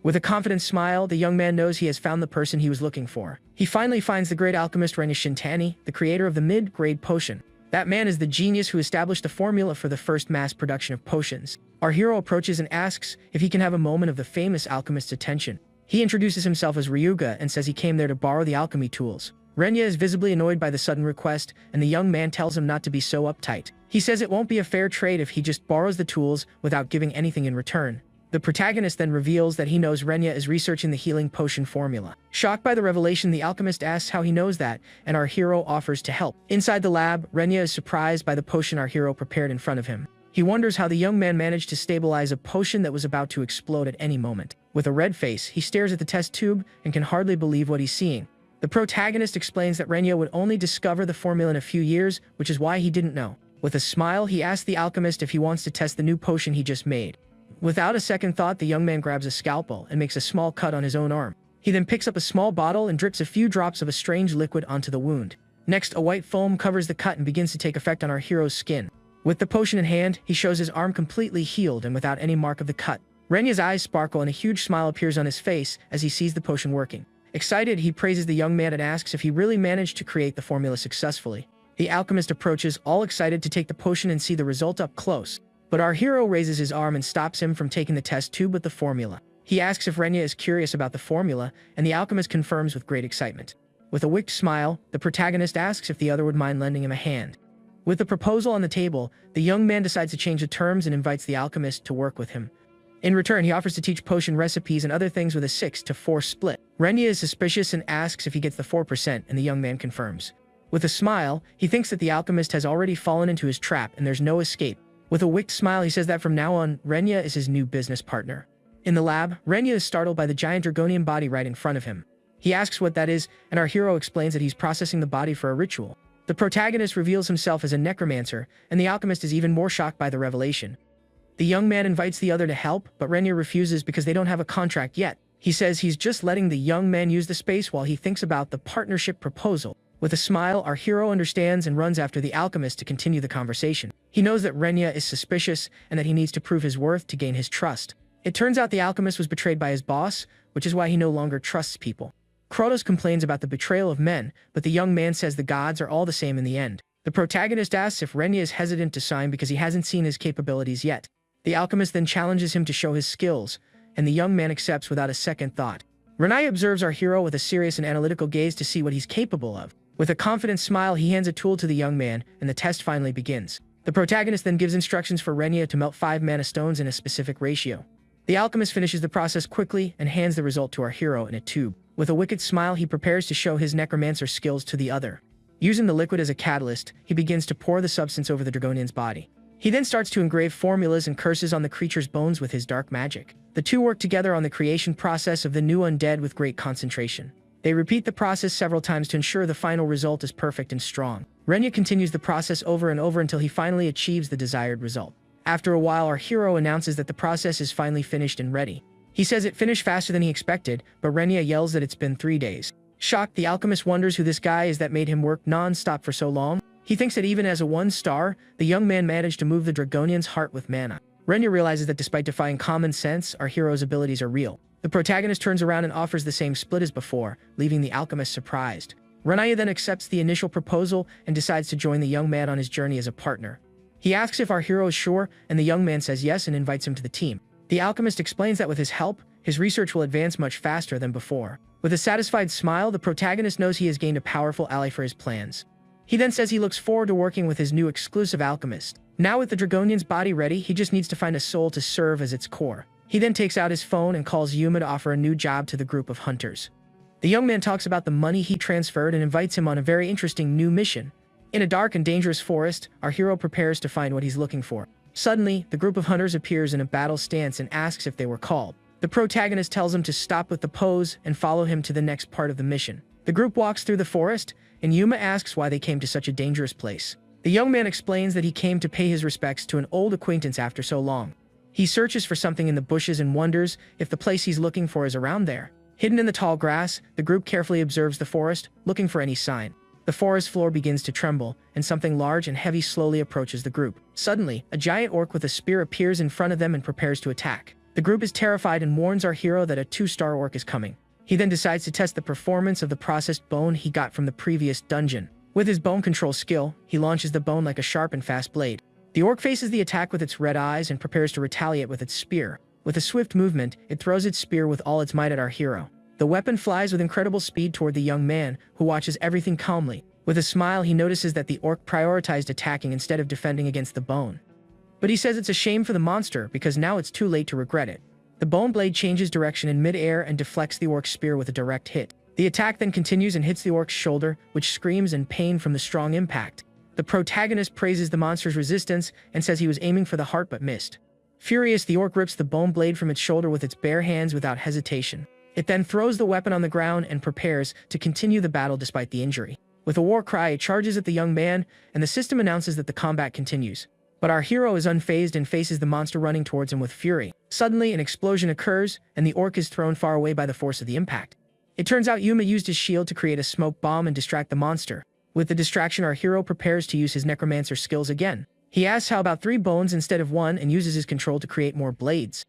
With a confident smile, the young man knows he has found the person he was looking for. He finally finds the great alchemist Renya Shintani, the creator of the mid-grade potion. That man is the genius who established the formula for the first mass production of potions. Our hero approaches and asks if he can have a moment of the famous alchemist's attention. He introduces himself as Ryuga and says he came there to borrow the alchemy tools. Renya is visibly annoyed by the sudden request, and the young man tells him not to be so uptight. He says it won't be a fair trade if he just borrows the tools without giving anything in return. The protagonist then reveals that he knows Renya is researching the healing potion formula. Shocked by the revelation, the alchemist asks how he knows that, and our hero offers to help. Inside the lab, Renya is surprised by the potion our hero prepared in front of him. He wonders how the young man managed to stabilize a potion that was about to explode at any moment. With a red face, he stares at the test tube and can hardly believe what he's seeing. The protagonist explains that Renya would only discover the formula in a few years, which is why he didn't know. With a smile, he asks the alchemist if he wants to test the new potion he just made. Without a second thought, the young man grabs a scalpel and makes a small cut on his own arm. He then picks up a small bottle and drips a few drops of a strange liquid onto the wound. Next, a white foam covers the cut and begins to take effect on our hero's skin. With the potion in hand, he shows his arm completely healed and without any mark of the cut. Renya's eyes sparkle and a huge smile appears on his face as he sees the potion working. Excited, he praises the young man and asks if he really managed to create the formula successfully. The alchemist approaches, all excited to take the potion and see the result up close. But our hero raises his arm and stops him from taking the test tube with the formula. He asks if Renya is curious about the formula, and the alchemist confirms with great excitement. With a wicked smile, the protagonist asks if the other would mind lending him a hand. With the proposal on the table, the young man decides to change the terms and invites the alchemist to work with him. In return, he offers to teach potion recipes and other things with a 6-to-4 split. Renya is suspicious and asks if he gets the 4%, and the young man confirms. With a smile, he thinks that the alchemist has already fallen into his trap and there's no escape. With a wicked smile, he says that from now on, Renya is his new business partner. In the lab, Renya is startled by the giant dragonian body right in front of him. He asks what that is, and our hero explains that he's processing the body for a ritual. The protagonist reveals himself as a necromancer, and the alchemist is even more shocked by the revelation. The young man invites the other to help, but Renya refuses because they don't have a contract yet. He says he's just letting the young man use the space while he thinks about the partnership proposal. With a smile, our hero understands and runs after the alchemist to continue the conversation. He knows that Renya is suspicious and that he needs to prove his worth to gain his trust. It turns out the alchemist was betrayed by his boss, which is why he no longer trusts people. Krotos complains about the betrayal of men, but the young man says the gods are all the same in the end. The protagonist asks if Renya is hesitant to sign because he hasn't seen his capabilities yet. The alchemist then challenges him to show his skills, and the young man accepts without a second thought. Renai observes our hero with a serious and analytical gaze to see what he's capable of. With a confident smile, he hands a tool to the young man, and the test finally begins. The protagonist then gives instructions for Renya to melt 5 mana stones in a specific ratio. The alchemist finishes the process quickly and hands the result to our hero in a tube. With a wicked smile, he prepares to show his necromancer skills to the other. Using the liquid as a catalyst, he begins to pour the substance over the dragonian's body. He then starts to engrave formulas and curses on the creature's bones with his dark magic. The two work together on the creation process of the new undead with great concentration. They repeat the process several times to ensure the final result is perfect and strong. Renya continues the process over and over until he finally achieves the desired result. After a while, our hero announces that the process is finally finished and ready. He says it finished faster than he expected, but Renya yells that it's been 3 days. Shocked, the alchemist wonders who this guy is that made him work non-stop for so long. He thinks that even as a 1-star, the young man managed to move the dragonian's heart with mana. Renya realizes that despite defying common sense, our hero's abilities are real. The protagonist turns around and offers the same split as before, leaving the alchemist surprised. Renaya then accepts the initial proposal and decides to join the young man on his journey as a partner. He asks if our hero is sure, and the young man says yes and invites him to the team. The alchemist explains that with his help, his research will advance much faster than before. With a satisfied smile, the protagonist knows he has gained a powerful ally for his plans. He then says he looks forward to working with his new exclusive alchemist. Now with the dragonian's body ready, he just needs to find a soul to serve as its core. He then takes out his phone and calls Yuma to offer a new job to the group of hunters. The young man talks about the money he transferred and invites him on a very interesting new mission. In a dark and dangerous forest, our hero prepares to find what he's looking for. Suddenly, the group of hunters appears in a battle stance and asks if they were called. The protagonist tells him to stop with the pose and follow him to the next part of the mission. The group walks through the forest, and Yuma asks why they came to such a dangerous place. The young man explains that he came to pay his respects to an old acquaintance after so long. He searches for something in the bushes and wonders if the place he's looking for is around there. Hidden in the tall grass, the group carefully observes the forest, looking for any sign. The forest floor begins to tremble, and something large and heavy slowly approaches the group. Suddenly, a giant orc with a spear appears in front of them and prepares to attack. The group is terrified and warns our hero that a 2-star orc is coming. He then decides to test the performance of the processed bone he got from the previous dungeon. With his bone control skill, he launches the bone like a sharp and fast blade. The orc faces the attack with its red eyes and prepares to retaliate with its spear. With a swift movement, it throws its spear with all its might at our hero. The weapon flies with incredible speed toward the young man, who watches everything calmly. With a smile, he notices that the orc prioritized attacking instead of defending against the bone. But he says it's a shame for the monster because now it's too late to regret it. The bone blade changes direction in mid-air and deflects the orc's spear with a direct hit. The attack then continues and hits the orc's shoulder, which screams in pain from the strong impact. The protagonist praises the monster's resistance and says he was aiming for the heart but missed. Furious, the orc rips the bone blade from its shoulder with its bare hands without hesitation. It then throws the weapon on the ground and prepares to continue the battle despite the injury. With a war cry, it charges at the young man, and the system announces that the combat continues. But our hero is unfazed and faces the monster running towards him with fury. Suddenly, an explosion occurs, and the orc is thrown far away by the force of the impact. It turns out Yuma used his shield to create a smoke bomb and distract the monster. With the distraction, our hero prepares to use his Necromancer skills again. He asks how about 3 bones instead of 1 and uses his control to create more blades.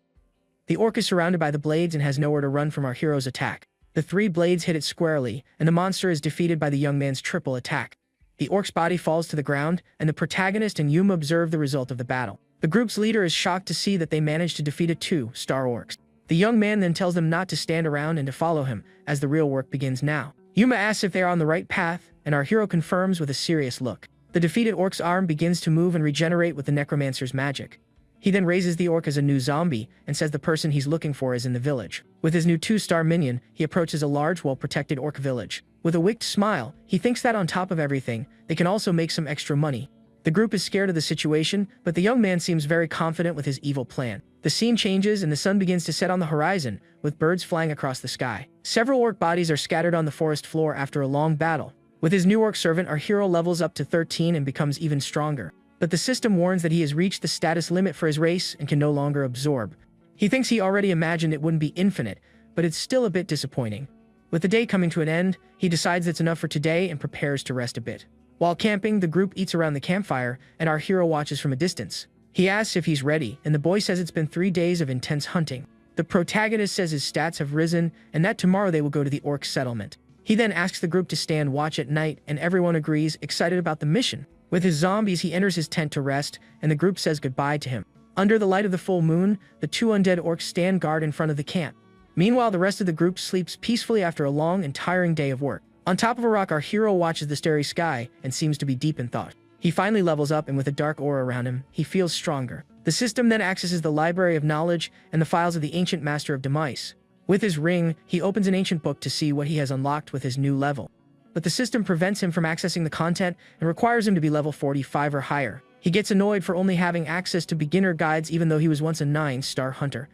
The orc is surrounded by the blades and has nowhere to run from our hero's attack. The 3 blades hit it squarely, and the monster is defeated by the young man's triple attack. The orc's body falls to the ground, and the protagonist and Yuma observe the result of the battle. The group's leader is shocked to see that they managed to defeat 2-star orcs. The young man then tells them not to stand around and to follow him, as the real work begins now. Yuma asks if they are on the right path, and our hero confirms with a serious look. The defeated orc's arm begins to move and regenerate with the Necromancer's magic. He then raises the orc as a new zombie and says the person he's looking for is in the village. With his new 2-star minion, he approaches a large, well-protected orc village. With a wicked smile, he thinks that on top of everything, they can also make some extra money. The group is scared of the situation, but the young man seems very confident with his evil plan. The scene changes and the sun begins to set on the horizon, with birds flying across the sky. Several orc bodies are scattered on the forest floor after a long battle. With his new orc servant, our hero levels up to 13 and becomes even stronger. But the system warns that he has reached the status limit for his race and can no longer absorb. He thinks he already imagined it wouldn't be infinite, but it's still a bit disappointing. With the day coming to an end, he decides it's enough for today and prepares to rest a bit. While camping, the group eats around the campfire, and our hero watches from a distance. He asks if he's ready, and the boy says it's been 3 days of intense hunting. The protagonist says his stats have risen, and that tomorrow they will go to the orc settlement. He then asks the group to stand watch at night, and everyone agrees, excited about the mission. With his zombies, he enters his tent to rest, and the group says goodbye to him. Under the light of the full moon, the 2 undead orcs stand guard in front of the camp. Meanwhile, the rest of the group sleeps peacefully after a long and tiring day of work. On top of a rock, our hero watches the starry sky and seems to be deep in thought. He finally levels up, and with a dark aura around him, he feels stronger. The system then accesses the Library of Knowledge and the files of the Ancient Master of Demise. With his ring, he opens an ancient book to see what he has unlocked with his new level. But the system prevents him from accessing the content and requires him to be level 45 or higher. He gets annoyed for only having access to beginner guides even though he was once a 9-star hunter.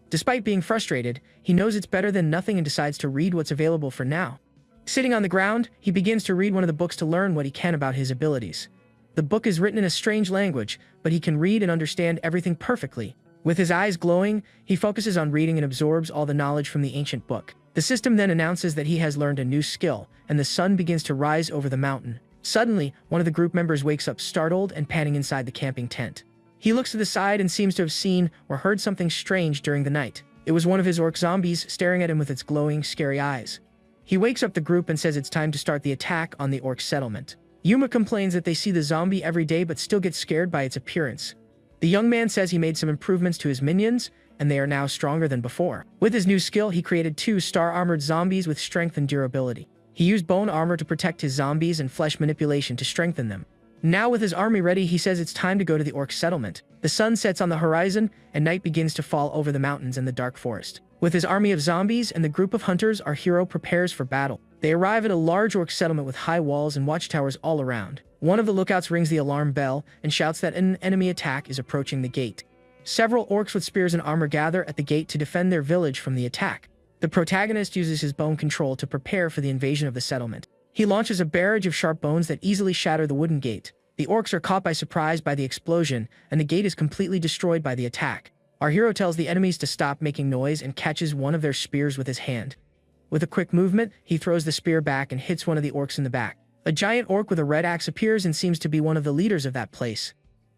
Despite being frustrated, he knows it's better than nothing and decides to read what's available for now. Sitting on the ground, he begins to read one of the books to learn what he can about his abilities. The book is written in a strange language, but he can read and understand everything perfectly. With his eyes glowing, he focuses on reading and absorbs all the knowledge from the ancient book. The system then announces that he has learned a new skill, and the sun begins to rise over the mountain. Suddenly, one of the group members wakes up startled and panting inside the camping tent. He looks to the side and seems to have seen or heard something strange during the night. It was one of his orc zombies staring at him with its glowing, scary eyes. He wakes up the group and says it's time to start the attack on the orc settlement. Yuma complains that they see the zombie every day but still get scared by its appearance. The young man says he made some improvements to his minions, and they are now stronger than before. With his new skill, he created 2-star armored zombies with strength and durability. He used bone armor to protect his zombies and flesh manipulation to strengthen them. Now with his army ready, he says it's time to go to the orc settlement. The sun sets on the horizon, and night begins to fall over the mountains and the dark forest. With his army of zombies and the group of hunters, our hero prepares for battle. They arrive at a large orc settlement with high walls and watchtowers all around. One of the lookouts rings the alarm bell and shouts that an enemy attack is approaching the gate. Several orcs with spears and armor gather at the gate to defend their village from the attack. The protagonist uses his bone control to prepare for the invasion of the settlement. He launches a barrage of sharp bones that easily shatter the wooden gate. The orcs are caught by surprise by the explosion, and the gate is completely destroyed by the attack. Our hero tells the enemies to stop making noise and catches one of their spears with his hand. With a quick movement, he throws the spear back and hits one of the orcs in the back. A giant orc with a red axe appears and seems to be one of the leaders of that place.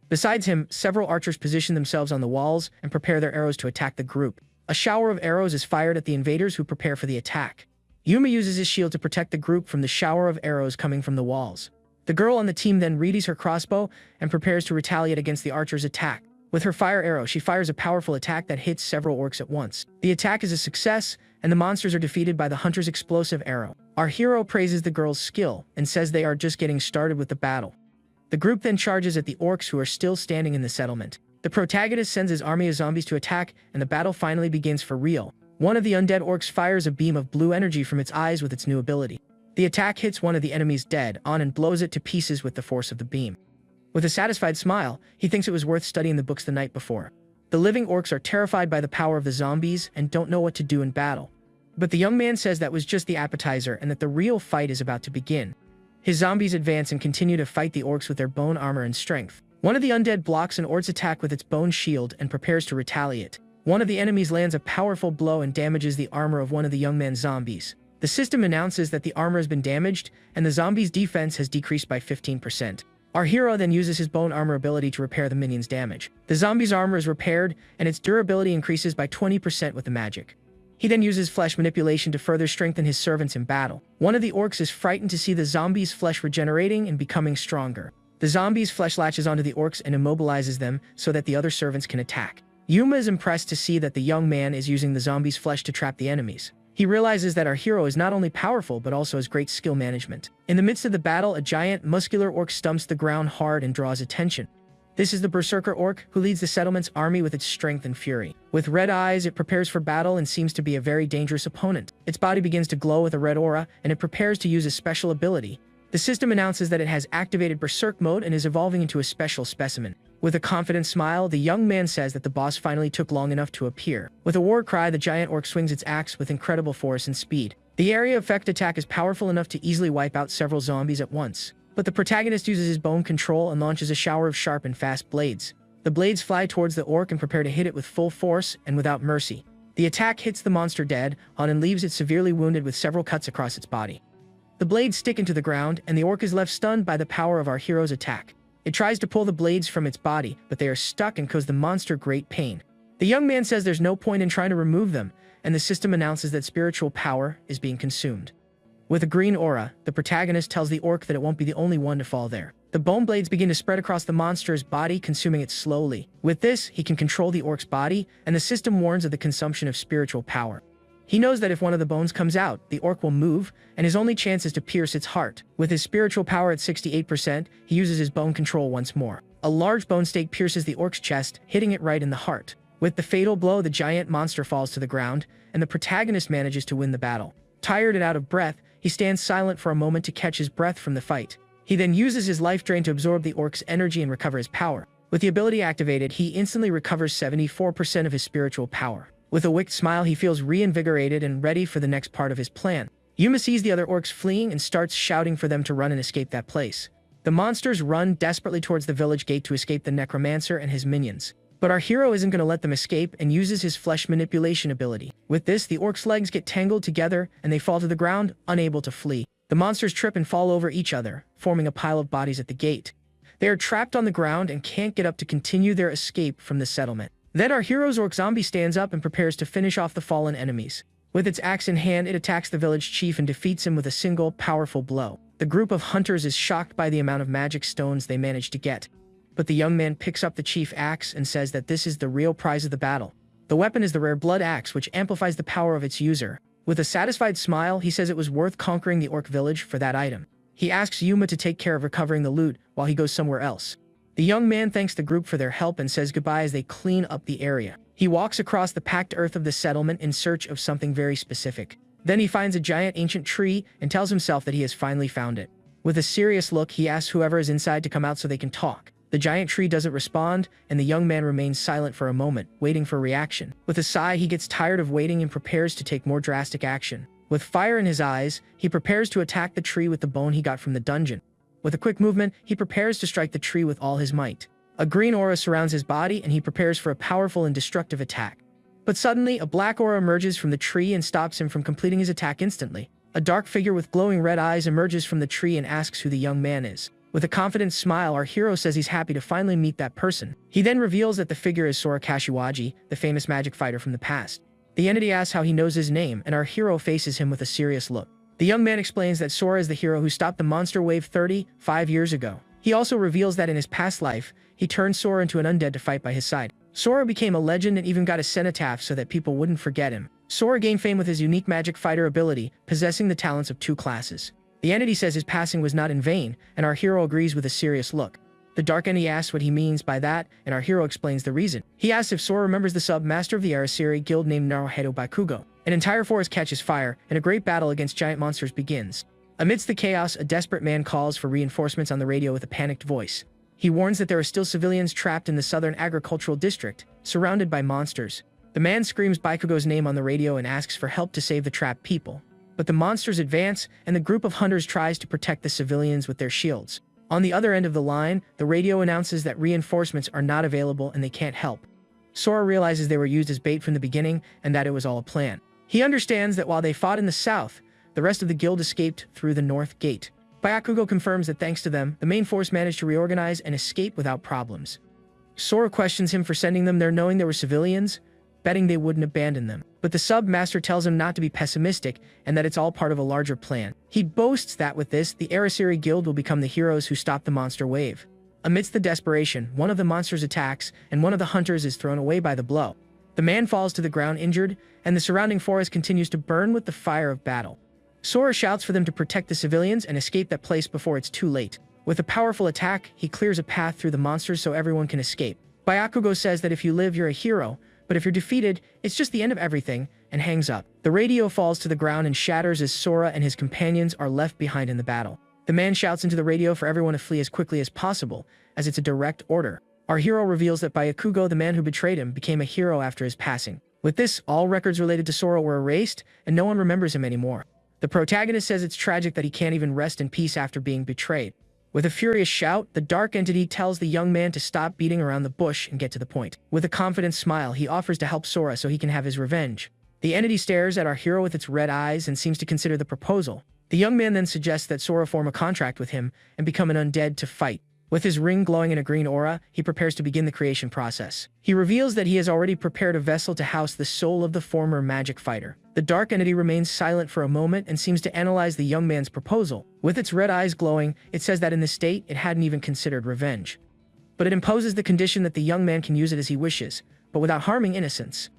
Besides him, several archers position themselves on the walls and prepare their arrows to attack the group. A shower of arrows is fired at the invaders who prepare for the attack. Yuma uses his shield to protect the group from the shower of arrows coming from the walls. The girl on the team then readies her crossbow and prepares to retaliate against the archer's attack. With her fire arrow, she fires a powerful attack that hits several orcs at once. The attack is a success, and the monsters are defeated by the hunter's explosive arrow. Our hero praises the girl's skill and says they are just getting started with the battle. The group then charges at the orcs who are still standing in the settlement. The protagonist sends his army of zombies to attack, and the battle finally begins for real. One of the undead orcs fires a beam of blue energy from its eyes with its new ability. The attack hits one of the enemies dead on and blows it to pieces with the force of the beam. With a satisfied smile, he thinks it was worth studying the books the night before. The living orcs are terrified by the power of the zombies and don't know what to do in battle. But the young man says that was just the appetizer and that the real fight is about to begin. His zombies advance and continue to fight the orcs with their bone armor and strength. One of the undead blocks an orc's attack with its bone shield and prepares to retaliate. One of the enemies lands a powerful blow and damages the armor of one of the young man's zombies. The system announces that the armor has been damaged and the zombie's defense has decreased by 15%. Our hero then uses his bone armor ability to repair the minion's damage. The zombie's armor is repaired, and its durability increases by 20% with the magic. He then uses flesh manipulation to further strengthen his servants in battle. One of the orcs is frightened to see the zombie's flesh regenerating and becoming stronger. The zombie's flesh latches onto the orcs and immobilizes them so that the other servants can attack. Yuma is impressed to see that the young man is using the zombie's flesh to trap the enemies. He realizes that our hero is not only powerful but also has great skill management. In the midst of the battle, a giant, muscular orc stumps the ground hard and draws attention. This is the Berserker orc, who leads the settlement's army with its strength and fury. With red eyes, it prepares for battle and seems to be a very dangerous opponent. Its body begins to glow with a red aura, and it prepares to use a special ability. The system announces that it has activated Berserk mode and is evolving into a special specimen. With a confident smile, the young man says that the boss finally took long enough to appear. With a war cry, the giant orc swings its axe with incredible force and speed. The area effect attack is powerful enough to easily wipe out several zombies at once. But the protagonist uses his bone control and launches a shower of sharp and fast blades. The blades fly towards the orc and prepare to hit it with full force and without mercy. The attack hits the monster dead on and leaves it severely wounded with several cuts across its body. The blades stick into the ground, and the orc is left stunned by the power of our hero's attack. It tries to pull the blades from its body, but they are stuck and cause the monster great pain. The young man says there's no point in trying to remove them, and the system announces that spiritual power is being consumed. With a green aura, the protagonist tells the orc that it won't be the only one to fall there. The bone blades begin to spread across the monster's body, consuming it slowly. With this, he can control the orc's body, and the system warns of the consumption of spiritual power. He knows that if one of the bones comes out, the orc will move, and his only chance is to pierce its heart. With his spiritual power at 68%, he uses his bone control once more. A large bone stake pierces the orc's chest, hitting it right in the heart. With the fatal blow, the giant monster falls to the ground, and the protagonist manages to win the battle. Tired and out of breath, he stands silent for a moment to catch his breath from the fight. He then uses his life drain to absorb the orc's energy and recover his power. With the ability activated, he instantly recovers 74% of his spiritual power. With a wicked smile, he feels reinvigorated and ready for the next part of his plan. Yuma sees the other orcs fleeing and starts shouting for them to run and escape that place. The monsters run desperately towards the village gate to escape the Necromancer and his minions. But our hero isn't going to let them escape and uses his flesh manipulation ability. With this, the orcs' legs get tangled together and they fall to the ground, unable to flee. The monsters trip and fall over each other, forming a pile of bodies at the gate. They are trapped on the ground and can't get up to continue their escape from the settlement. Then our hero's orc zombie stands up and prepares to finish off the fallen enemies. With its axe in hand, it attacks the village chief and defeats him with a single, powerful blow. The group of hunters is shocked by the amount of magic stones they managed to get. But the young man picks up the chief axe and says that this is the real prize of the battle. The weapon is the rare blood axe, which amplifies the power of its user. With a satisfied smile, he says it was worth conquering the orc village for that item. He asks Yuma to take care of recovering the loot while he goes somewhere else. The young man thanks the group for their help and says goodbye as they clean up the area. He walks across the packed earth of the settlement in search of something very specific. Then he finds a giant ancient tree and tells himself that he has finally found it. With a serious look, he asks whoever is inside to come out so they can talk. The giant tree doesn't respond, and the young man remains silent for a moment, waiting for a reaction. With a sigh, he gets tired of waiting and prepares to take more drastic action. With fire in his eyes, he prepares to attack the tree with the bone he got from the dungeon. With a quick movement, he prepares to strike the tree with all his might. A green aura surrounds his body, and he prepares for a powerful and destructive attack. But suddenly, a black aura emerges from the tree and stops him from completing his attack instantly. A dark figure with glowing red eyes emerges from the tree and asks who the young man is. With a confident smile, our hero says he's happy to finally meet that person. He then reveals that the figure is Sora Kashiwagi, the famous magic fighter from the past. The entity asks how he knows his name, and our hero faces him with a serious look. The young man explains that Sora is the hero who stopped the monster wave 35 years ago. He also reveals that in his past life, he turned Sora into an undead to fight by his side. Sora became a legend and even got a cenotaph so that people wouldn't forget him. Sora gained fame with his unique magic fighter ability, possessing the talents of two classes. The entity says his passing was not in vain, and our hero agrees with a serious look. The dark entity asks what he means by that, and our hero explains the reason. He asks if Sora remembers the sub-master of the Arasiri guild named Naruto Bakugo. An entire forest catches fire, and a great battle against giant monsters begins. Amidst the chaos, a desperate man calls for reinforcements on the radio with a panicked voice. He warns that there are still civilians trapped in the southern agricultural district, surrounded by monsters. The man screams Bakugo's name on the radio and asks for help to save the trapped people. But the monsters advance, and the group of hunters tries to protect the civilians with their shields. On the other end of the line, the radio announces that reinforcements are not available and they can't help. Sora realizes they were used as bait from the beginning and that it was all a plan. He understands that while they fought in the south, the rest of the guild escaped through the north gate. Bakugo confirms that thanks to them, the main force managed to reorganize and escape without problems. Sora questions him for sending them there knowing they were civilians, betting they wouldn't abandon them. But the sub-master tells him not to be pessimistic and that it's all part of a larger plan. He boasts that with this, the Arasiri guild will become the heroes who stop the monster wave. Amidst the desperation, one of the monsters attacks, and one of the hunters is thrown away by the blow. The man falls to the ground injured, and the surrounding forest continues to burn with the fire of battle. Sora shouts for them to protect the civilians and escape that place before it's too late. With a powerful attack, he clears a path through the monsters so everyone can escape. Bakugo says that if you live, you're a hero, but if you're defeated, it's just the end of everything, and hangs up. The radio falls to the ground and shatters as Sora and his companions are left behind in the battle. The man shouts into the radio for everyone to flee as quickly as possible, as it's a direct order. Our hero reveals that Bakugo, the man who betrayed him, became a hero after his passing. With this, all records related to Sora were erased, and no one remembers him anymore. The protagonist says it's tragic that he can't even rest in peace after being betrayed. With a furious shout, the dark entity tells the young man to stop beating around the bush and get to the point. With a confident smile, he offers to help Sora so he can have his revenge. The entity stares at our hero with its red eyes and seems to consider the proposal. The young man then suggests that Sora form a contract with him and become an undead to fight. With his ring glowing in a green aura, he prepares to begin the creation process. He reveals that he has already prepared a vessel to house the soul of the former magic fighter. The dark entity remains silent for a moment and seems to analyze the young man's proposal. With its red eyes glowing, it says that in this state, it hadn't even considered revenge. But it imposes the condition that the young man can use it as he wishes, but without harming innocents.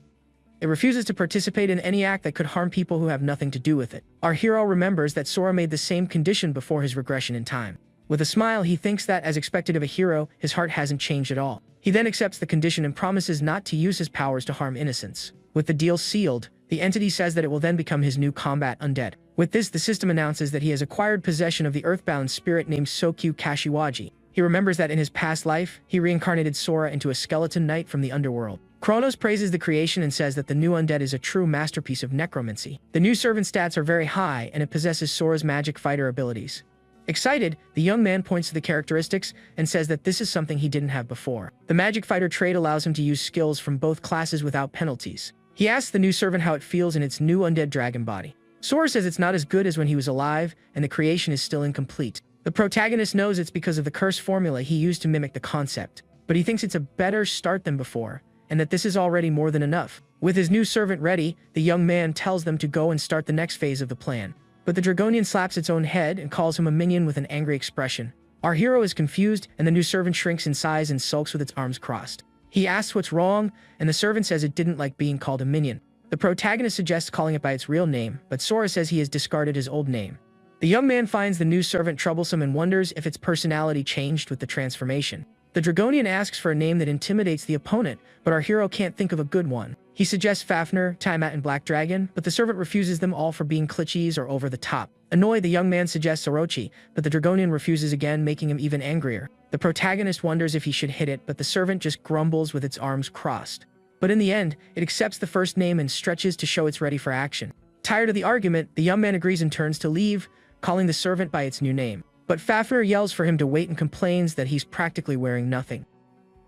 It refuses to participate in any act that could harm people who have nothing to do with it. Our hero remembers that Sora made the same condition before his regression in time. With a smile, he thinks that, as expected of a hero, his heart hasn't changed at all. He then accepts the condition and promises not to use his powers to harm innocents. With the deal sealed, the entity says that it will then become his new combat undead. With this, the system announces that he has acquired possession of the earthbound spirit named Sokyu Kashiwaji. He remembers that in his past life, he reincarnated Sora into a skeleton knight from the underworld. Kronos praises the creation and says that the new undead is a true masterpiece of necromancy. The new servant stats are very high, and it possesses Sora's magic fighter abilities. Excited, the young man points to the characteristics and says that this is something he didn't have before. The magic fighter trait allows him to use skills from both classes without penalties. He asks the new servant how it feels in its new undead dragon body. Sora says it's not as good as when he was alive, and the creation is still incomplete. The protagonist knows it's because of the curse formula he used to mimic the concept, but he thinks it's a better start than before, and that this is already more than enough. With his new servant ready, the young man tells them to go and start the next phase of the plan. But the Dragonian slaps its own head and calls him a minion with an angry expression. Our hero is confused, and the new servant shrinks in size and sulks with its arms crossed. He asks what's wrong, and the servant says it didn't like being called a minion. The protagonist suggests calling it by its real name, but Sora says he has discarded his old name. The young man finds the new servant troublesome and wonders if its personality changed with the transformation. The Dragonian asks for a name that intimidates the opponent, but our hero can't think of a good one. He suggests Fafnir, Tiamat, and Black Dragon, but the servant refuses them all for being clichés or over the top. Annoyed, the young man suggests Orochi, but the Dragonian refuses again, making him even angrier. The protagonist wonders if he should hit it, but the servant just grumbles with its arms crossed. But in the end, it accepts the first name and stretches to show it's ready for action. Tired of the argument, the young man agrees and turns to leave, calling the servant by its new name. But Fafnir yells for him to wait and complains that he's practically wearing nothing.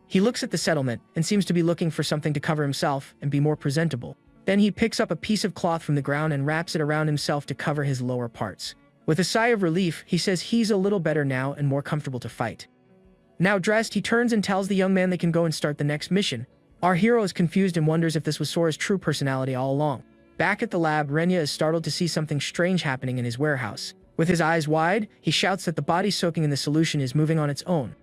He looks at the settlement and seems to be looking for something to cover himself and be more presentable. Then he picks up a piece of cloth from the ground and wraps it around himself to cover his lower parts. With a sigh of relief, he says he's a little better now and more comfortable to fight. Now dressed, he turns and tells the young man they can go and start the next mission. Our hero is confused and wonders if this was Sora's true personality all along. Back at the lab, Renya is startled to see something strange happening in his warehouse. With his eyes wide, he shouts that the body soaking in the solution is moving on its own.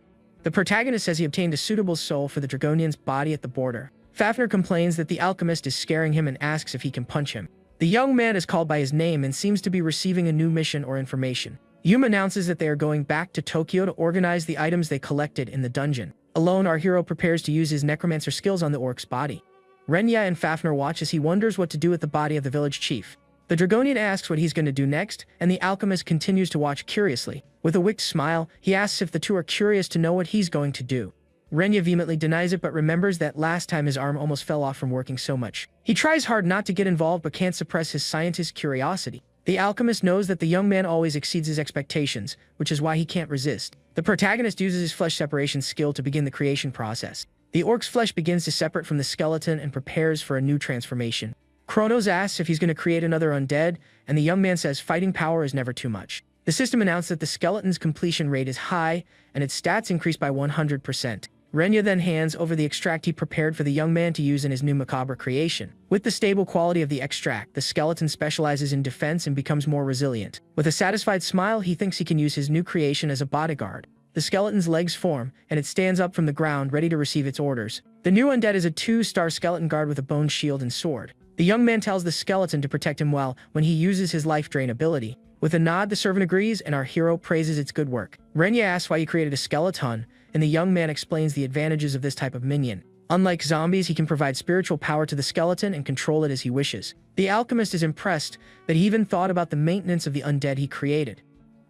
The protagonist says he obtained a suitable soul for the Dragonian's body at the border. Fafnir complains that the alchemist is scaring him and asks if he can punch him. The young man is called by his name and seems to be receiving a new mission or information. Yuma announces that they are going back to Tokyo to organize the items they collected in the dungeon. Alone, our hero prepares to use his necromancer skills on the orc's body. Renya and Fafnir watch as he wonders what to do with the body of the village chief. The Dragonian asks what he's going to do next, and the alchemist continues to watch curiously. With a wicked smile, he asks if the two are curious to know what he's going to do. Renya vehemently denies it but remembers that last time his arm almost fell off from working so much. He tries hard not to get involved but can't suppress his scientist's curiosity. The alchemist knows that the young man always exceeds his expectations, which is why he can't resist. The protagonist uses his flesh separation skill to begin the creation process. The orc's flesh begins to separate from the skeleton and prepares for a new transformation. Kronos asks if he's going to create another undead, and the young man says fighting power is never too much. The system announced that the skeleton's completion rate is high, and its stats increase by 100%. Renya then hands over the extract he prepared for the young man to use in his new macabre creation. With the stable quality of the extract, the skeleton specializes in defense and becomes more resilient. With a satisfied smile, he thinks he can use his new creation as a bodyguard. The skeleton's legs form, and it stands up from the ground ready to receive its orders. The new undead is a 2-star skeleton guard with a bone shield and sword. The young man tells the skeleton to protect him well when he uses his life drain ability. With a nod, the servant agrees, and our hero praises its good work. Renya asks why he created a skeleton, and the young man explains the advantages of this type of minion. Unlike zombies, he can provide spiritual power to the skeleton and control it as he wishes. The alchemist is impressed that he even thought about the maintenance of the undead he created.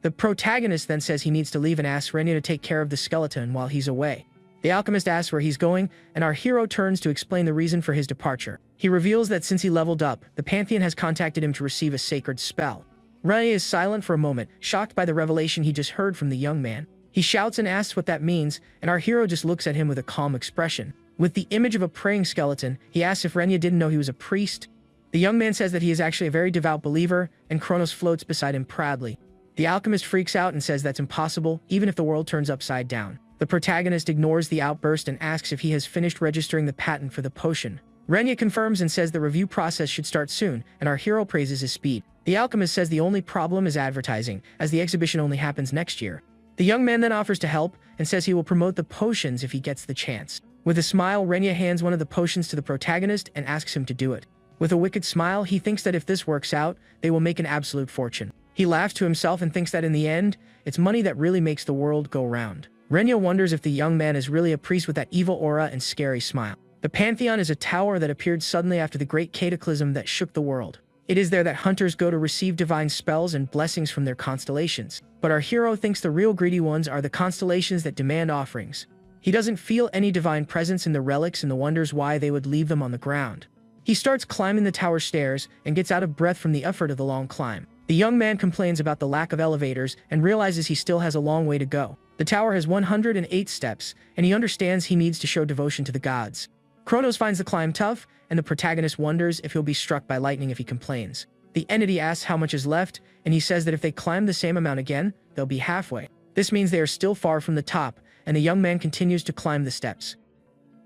The protagonist then says he needs to leave and asks Renya to take care of the skeleton while he's away. The alchemist asks where he's going, and our hero turns to explain the reason for his departure. He reveals that since he leveled up, the Pantheon has contacted him to receive a sacred spell. Renya is silent for a moment, shocked by the revelation he just heard from the young man. He shouts and asks what that means, and our hero just looks at him with a calm expression. With the image of a praying skeleton, he asks if Renya didn't know he was a priest. The young man says that he is actually a very devout believer, and Kronos floats beside him proudly. The alchemist freaks out and says that's impossible, even if the world turns upside down. The protagonist ignores the outburst and asks if he has finished registering the patent for the potion. Renya confirms and says the review process should start soon, and our hero praises his speed. The alchemist says the only problem is advertising, as the exhibition only happens next year. The young man then offers to help and says he will promote the potions if he gets the chance. With a smile, Renya hands one of the potions to the protagonist and asks him to do it. With a wicked smile, he thinks that if this works out, they will make an absolute fortune. He laughs to himself and thinks that in the end, it's money that really makes the world go round. Renya wonders if the young man is really a priest with that evil aura and scary smile. The Pantheon is a tower that appeared suddenly after the great cataclysm that shook the world. It is there that hunters go to receive divine spells and blessings from their constellations. But our hero thinks the real greedy ones are the constellations that demand offerings. He doesn't feel any divine presence in the relics and wonders why they would leave them on the ground. He starts climbing the tower stairs and gets out of breath from the effort of the long climb. The young man complains about the lack of elevators and realizes he still has a long way to go. The tower has 108 steps, and he understands he needs to show devotion to the gods. Kronos finds the climb tough, and the protagonist wonders if he'll be struck by lightning if he complains. The entity asks how much is left, and he says that if they climb the same amount again, they'll be halfway. This means they are still far from the top, and the young man continues to climb the steps.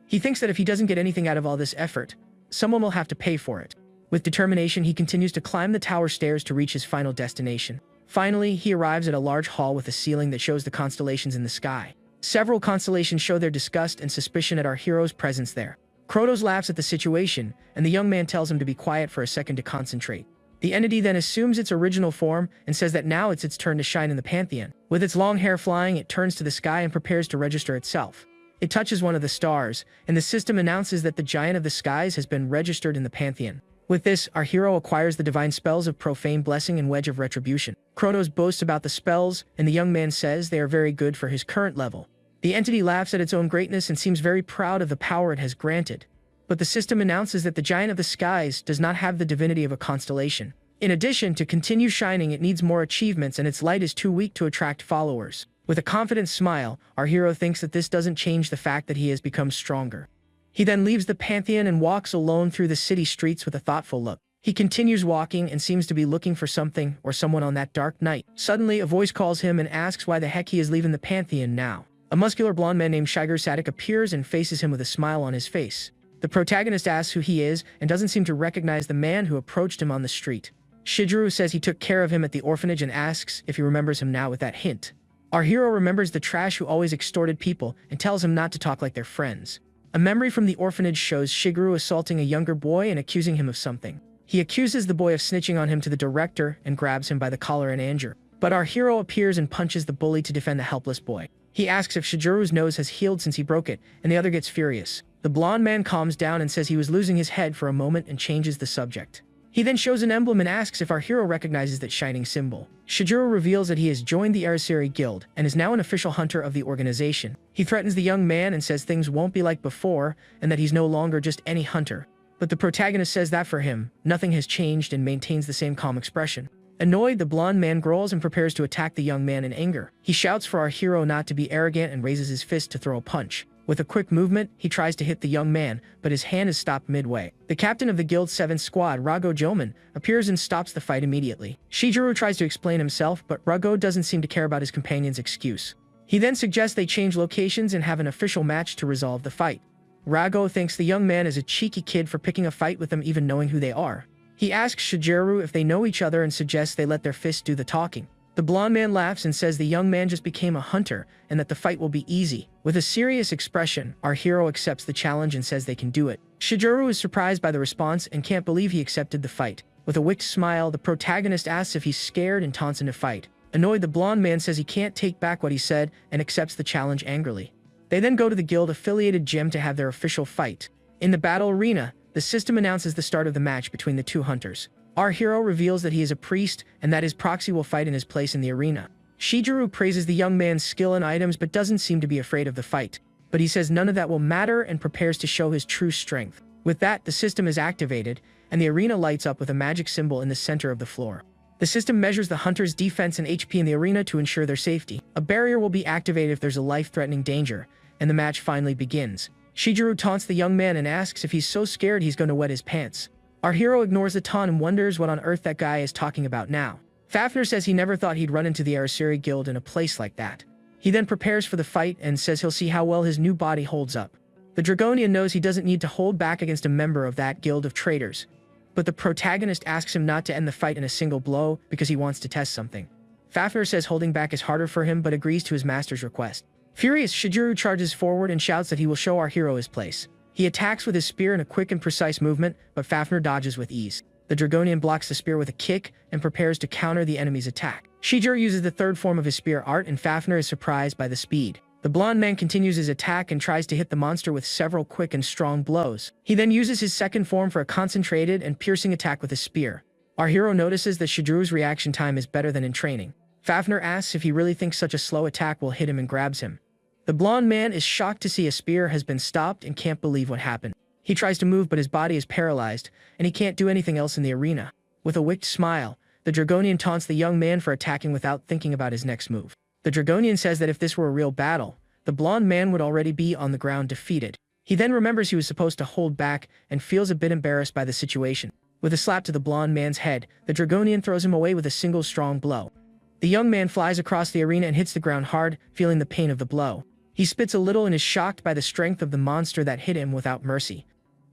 He thinks that if he doesn't get anything out of all this effort, someone will have to pay for it. With determination, he continues to climb the tower stairs to reach his final destination. Finally, he arrives at a large hall with a ceiling that shows the constellations in the sky. Several constellations show their disgust and suspicion at our hero's presence there. Kronos laughs at the situation, and the young man tells him to be quiet for a second to concentrate. The entity then assumes its original form and says that now it's its turn to shine in the Pantheon. With its long hair flying, it turns to the sky and prepares to register itself. It touches one of the stars, and the system announces that the Giant of the Skies has been registered in the Pantheon. With this, our hero acquires the divine spells of Profane Blessing and Wedge of Retribution. Kronos boasts about the spells, and the young man says they are very good for his current level. The entity laughs at its own greatness and seems very proud of the power it has granted. But the system announces that the Giant of the Skies does not have the divinity of a constellation. In addition, to continue shining, it needs more achievements, and its light is too weak to attract followers. With a confident smile, our hero thinks that this doesn't change the fact that he has become stronger. He then leaves the Pantheon and walks alone through the city streets with a thoughtful look. He continues walking and seems to be looking for something or someone on that dark night. Suddenly, a voice calls him and asks why the heck he is leaving the Pantheon now. A muscular blonde man named Shiger Sadik appears and faces him with a smile on his face. The protagonist asks who he is and doesn't seem to recognize the man who approached him on the street. Shidru says he took care of him at the orphanage and asks if he remembers him now with that hint. Our hero remembers the trash who always extorted people and tells him not to talk like their friends. A memory from the orphanage shows Shigeru assaulting a younger boy and accusing him of something. He accuses the boy of snitching on him to the director and grabs him by the collar in anger. But our hero appears and punches the bully to defend the helpless boy. He asks if Shijuru's nose has healed since he broke it, and the other gets furious. The blonde man calms down and says he was losing his head for a moment and changes the subject. He then shows an emblem and asks if our hero recognizes that shining symbol. Shijuru reveals that he has joined the Erasiri Guild and is now an official hunter of the organization. He threatens the young man and says things won't be like before and that he's no longer just any hunter. But the protagonist says that for him, nothing has changed and maintains the same calm expression. Annoyed, the blonde man growls and prepares to attack the young man in anger. He shouts for our hero not to be arrogant and raises his fist to throw a punch. With a quick movement, he tries to hit the young man, but his hand is stopped midway. The captain of the Guild's 7th squad, Rago Joman, appears and stops the fight immediately. Shijuru tries to explain himself, but Rago doesn't seem to care about his companion's excuse. He then suggests they change locations and have an official match to resolve the fight. Rago thinks the young man is a cheeky kid for picking a fight with them even knowing who they are. He asks Shijuru if they know each other and suggests they let their fists do the talking. The blonde man laughs and says the young man just became a hunter and that the fight will be easy. With a serious expression, our hero accepts the challenge and says they can do it. Shijuru is surprised by the response and can't believe he accepted the fight. With a wicked smile, the protagonist asks if he's scared and taunts him to fight. Annoyed, the blonde man says he can't take back what he said and accepts the challenge angrily. They then go to the guild-affiliated gym to have their official fight. In the battle arena, the system announces the start of the match between the two hunters. Our hero reveals that he is a priest and that his proxy will fight in his place in the arena. Shijuru praises the young man's skill and items but doesn't seem to be afraid of the fight. But he says none of that will matter and prepares to show his true strength. With that, the system is activated, and the arena lights up with a magic symbol in the center of the floor. The system measures the hunter's defense and HP in the arena to ensure their safety. A barrier will be activated if there's a life-threatening danger, and the match finally begins. Shijuru taunts the young man and asks if he's so scared he's going to wet his pants. Our hero ignores the taunt and wonders what on earth that guy is talking about now. Fafnir says he never thought he'd run into the Erasiri Guild in a place like that. He then prepares for the fight and says he'll see how well his new body holds up. The Dragonian knows he doesn't need to hold back against a member of that guild of traitors. But the protagonist asks him not to end the fight in a single blow because he wants to test something. Fafnir says holding back is harder for him but agrees to his master's request. Furious, Shijuru charges forward and shouts that he will show our hero his place. He attacks with his spear in a quick and precise movement, but Fafnir dodges with ease. The Dragonian blocks the spear with a kick and prepares to counter the enemy's attack. Shijuru uses the third form of his spear art and Fafnir is surprised by the speed. The blonde man continues his attack and tries to hit the monster with several quick and strong blows. He then uses his second form for a concentrated and piercing attack with his spear. Our hero notices that Shijuru's reaction time is better than in training. Fafnir asks if he really thinks such a slow attack will hit him and grabs him. The blonde man is shocked to see a spear has been stopped and can't believe what happened. He tries to move but his body is paralyzed, and he can't do anything else in the arena. With a wicked smile, the Dragonian taunts the young man for attacking without thinking about his next move. The Dragonian says that if this were a real battle, the blonde man would already be on the ground defeated. He then remembers he was supposed to hold back and feels a bit embarrassed by the situation. With a slap to the blonde man's head, the Dragonian throws him away with a single strong blow. The young man flies across the arena and hits the ground hard, feeling the pain of the blow. He spits a little and is shocked by the strength of the monster that hit him without mercy.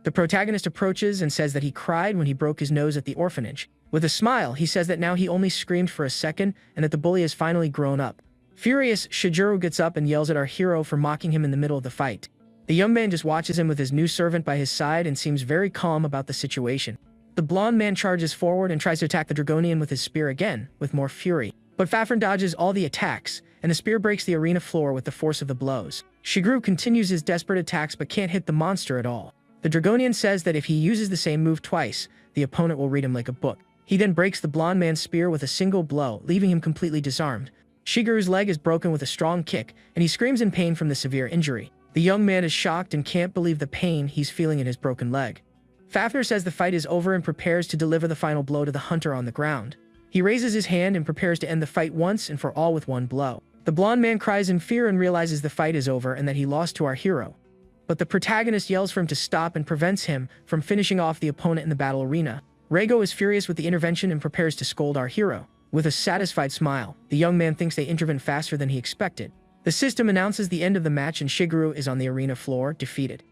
The protagonist approaches and says that he cried when he broke his nose at the orphanage. With a smile, he says that now he only screamed for a second and that the bully has finally grown up. Furious, Shijuru gets up and yells at our hero for mocking him in the middle of the fight. The young man just watches him with his new servant by his side and seems very calm about the situation. The blonde man charges forward and tries to attack the Dragonian with his spear again, with more fury. But Fafnir dodges all the attacks, and the spear breaks the arena floor with the force of the blows. Shiguru continues his desperate attacks but can't hit the monster at all. The Dragonian says that if he uses the same move twice, the opponent will read him like a book. He then breaks the blonde man's spear with a single blow, leaving him completely disarmed. Shiguru's leg is broken with a strong kick, and he screams in pain from the severe injury. The young man is shocked and can't believe the pain he's feeling in his broken leg. Fafnir says the fight is over and prepares to deliver the final blow to the hunter on the ground. He raises his hand and prepares to end the fight once and for all with one blow. The blonde man cries in fear and realizes the fight is over and that he lost to our hero. But the protagonist yells for him to stop and prevents him from finishing off the opponent in the battle arena. Rego is furious with the intervention and prepares to scold our hero. With a satisfied smile, the young man thinks they intervened faster than he expected. The system announces the end of the match and Shiguru is on the arena floor, defeated.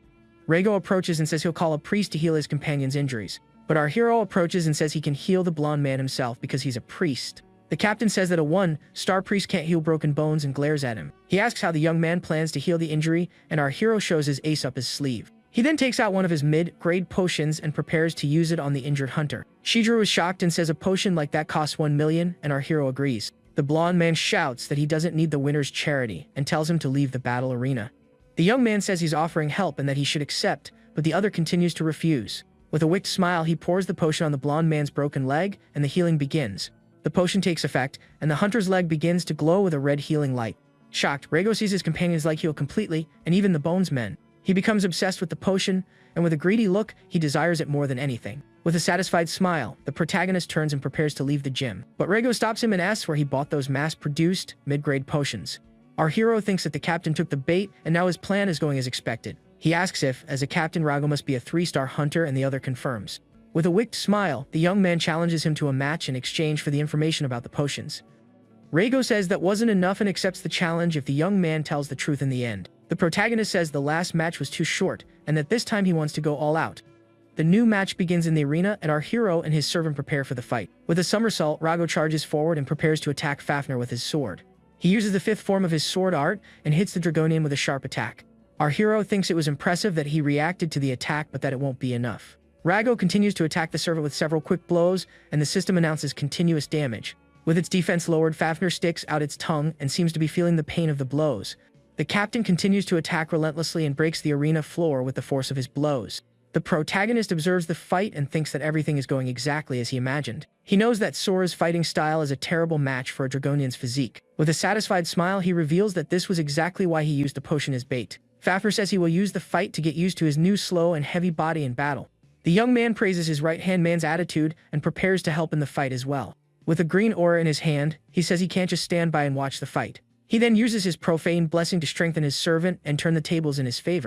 Rego approaches and says he'll call a priest to heal his companion's injuries. But our hero approaches and says he can heal the blonde man himself because he's a priest. The captain says that a one-star priest can't heal broken bones and glares at him. He asks how the young man plans to heal the injury, and our hero shows his ace up his sleeve. He then takes out one of his mid-grade potions and prepares to use it on the injured hunter. Shijuru is shocked and says a potion like that costs 1 million, and our hero agrees. The blonde man shouts that he doesn't need the winner's charity and tells him to leave the battle arena. The young man says he's offering help and that he should accept, but the other continues to refuse. With a wicked smile, he pours the potion on the blonde man's broken leg, and the healing begins. The potion takes effect, and the hunter's leg begins to glow with a red healing light. Shocked, Rego sees his companion's leg heal completely, and even the bones mend. He becomes obsessed with the potion, and with a greedy look, he desires it more than anything. With a satisfied smile, the protagonist turns and prepares to leave the gym. But Rego stops him and asks where he bought those mass-produced, mid-grade potions. Our hero thinks that the captain took the bait, and now his plan is going as expected. He asks if, as a captain, Rego must be a 3-star hunter, and the other confirms. With a wicked smile, the young man challenges him to a match in exchange for the information about the potions. Rego says that wasn't enough and accepts the challenge if the young man tells the truth in the end. The protagonist says the last match was too short, and that this time he wants to go all out. The new match begins in the arena, and our hero and his servant prepare for the fight. With a somersault, Rego charges forward and prepares to attack Fafnir with his sword. He uses the 5th form of his sword art and hits the Dragonian with a sharp attack. Our hero thinks it was impressive that he reacted to the attack, but that it won't be enough. Rego continues to attack the servant with several quick blows, and the system announces continuous damage. With its defense lowered, Fafnir sticks out its tongue and seems to be feeling the pain of the blows. The captain continues to attack relentlessly and breaks the arena floor with the force of his blows. The protagonist observes the fight and thinks that everything is going exactly as he imagined. He knows that Sora's fighting style is a terrible match for a Dragonian's physique. With a satisfied smile, he reveals that this was exactly why he used the potion as bait. Fafnir says he will use the fight to get used to his new slow and heavy body in battle. The young man praises his right-hand man's attitude and prepares to help in the fight as well. With a green aura in his hand, he says he can't just stand by and watch the fight. He then uses his profane blessing to strengthen his servant and turn the tables in his favor.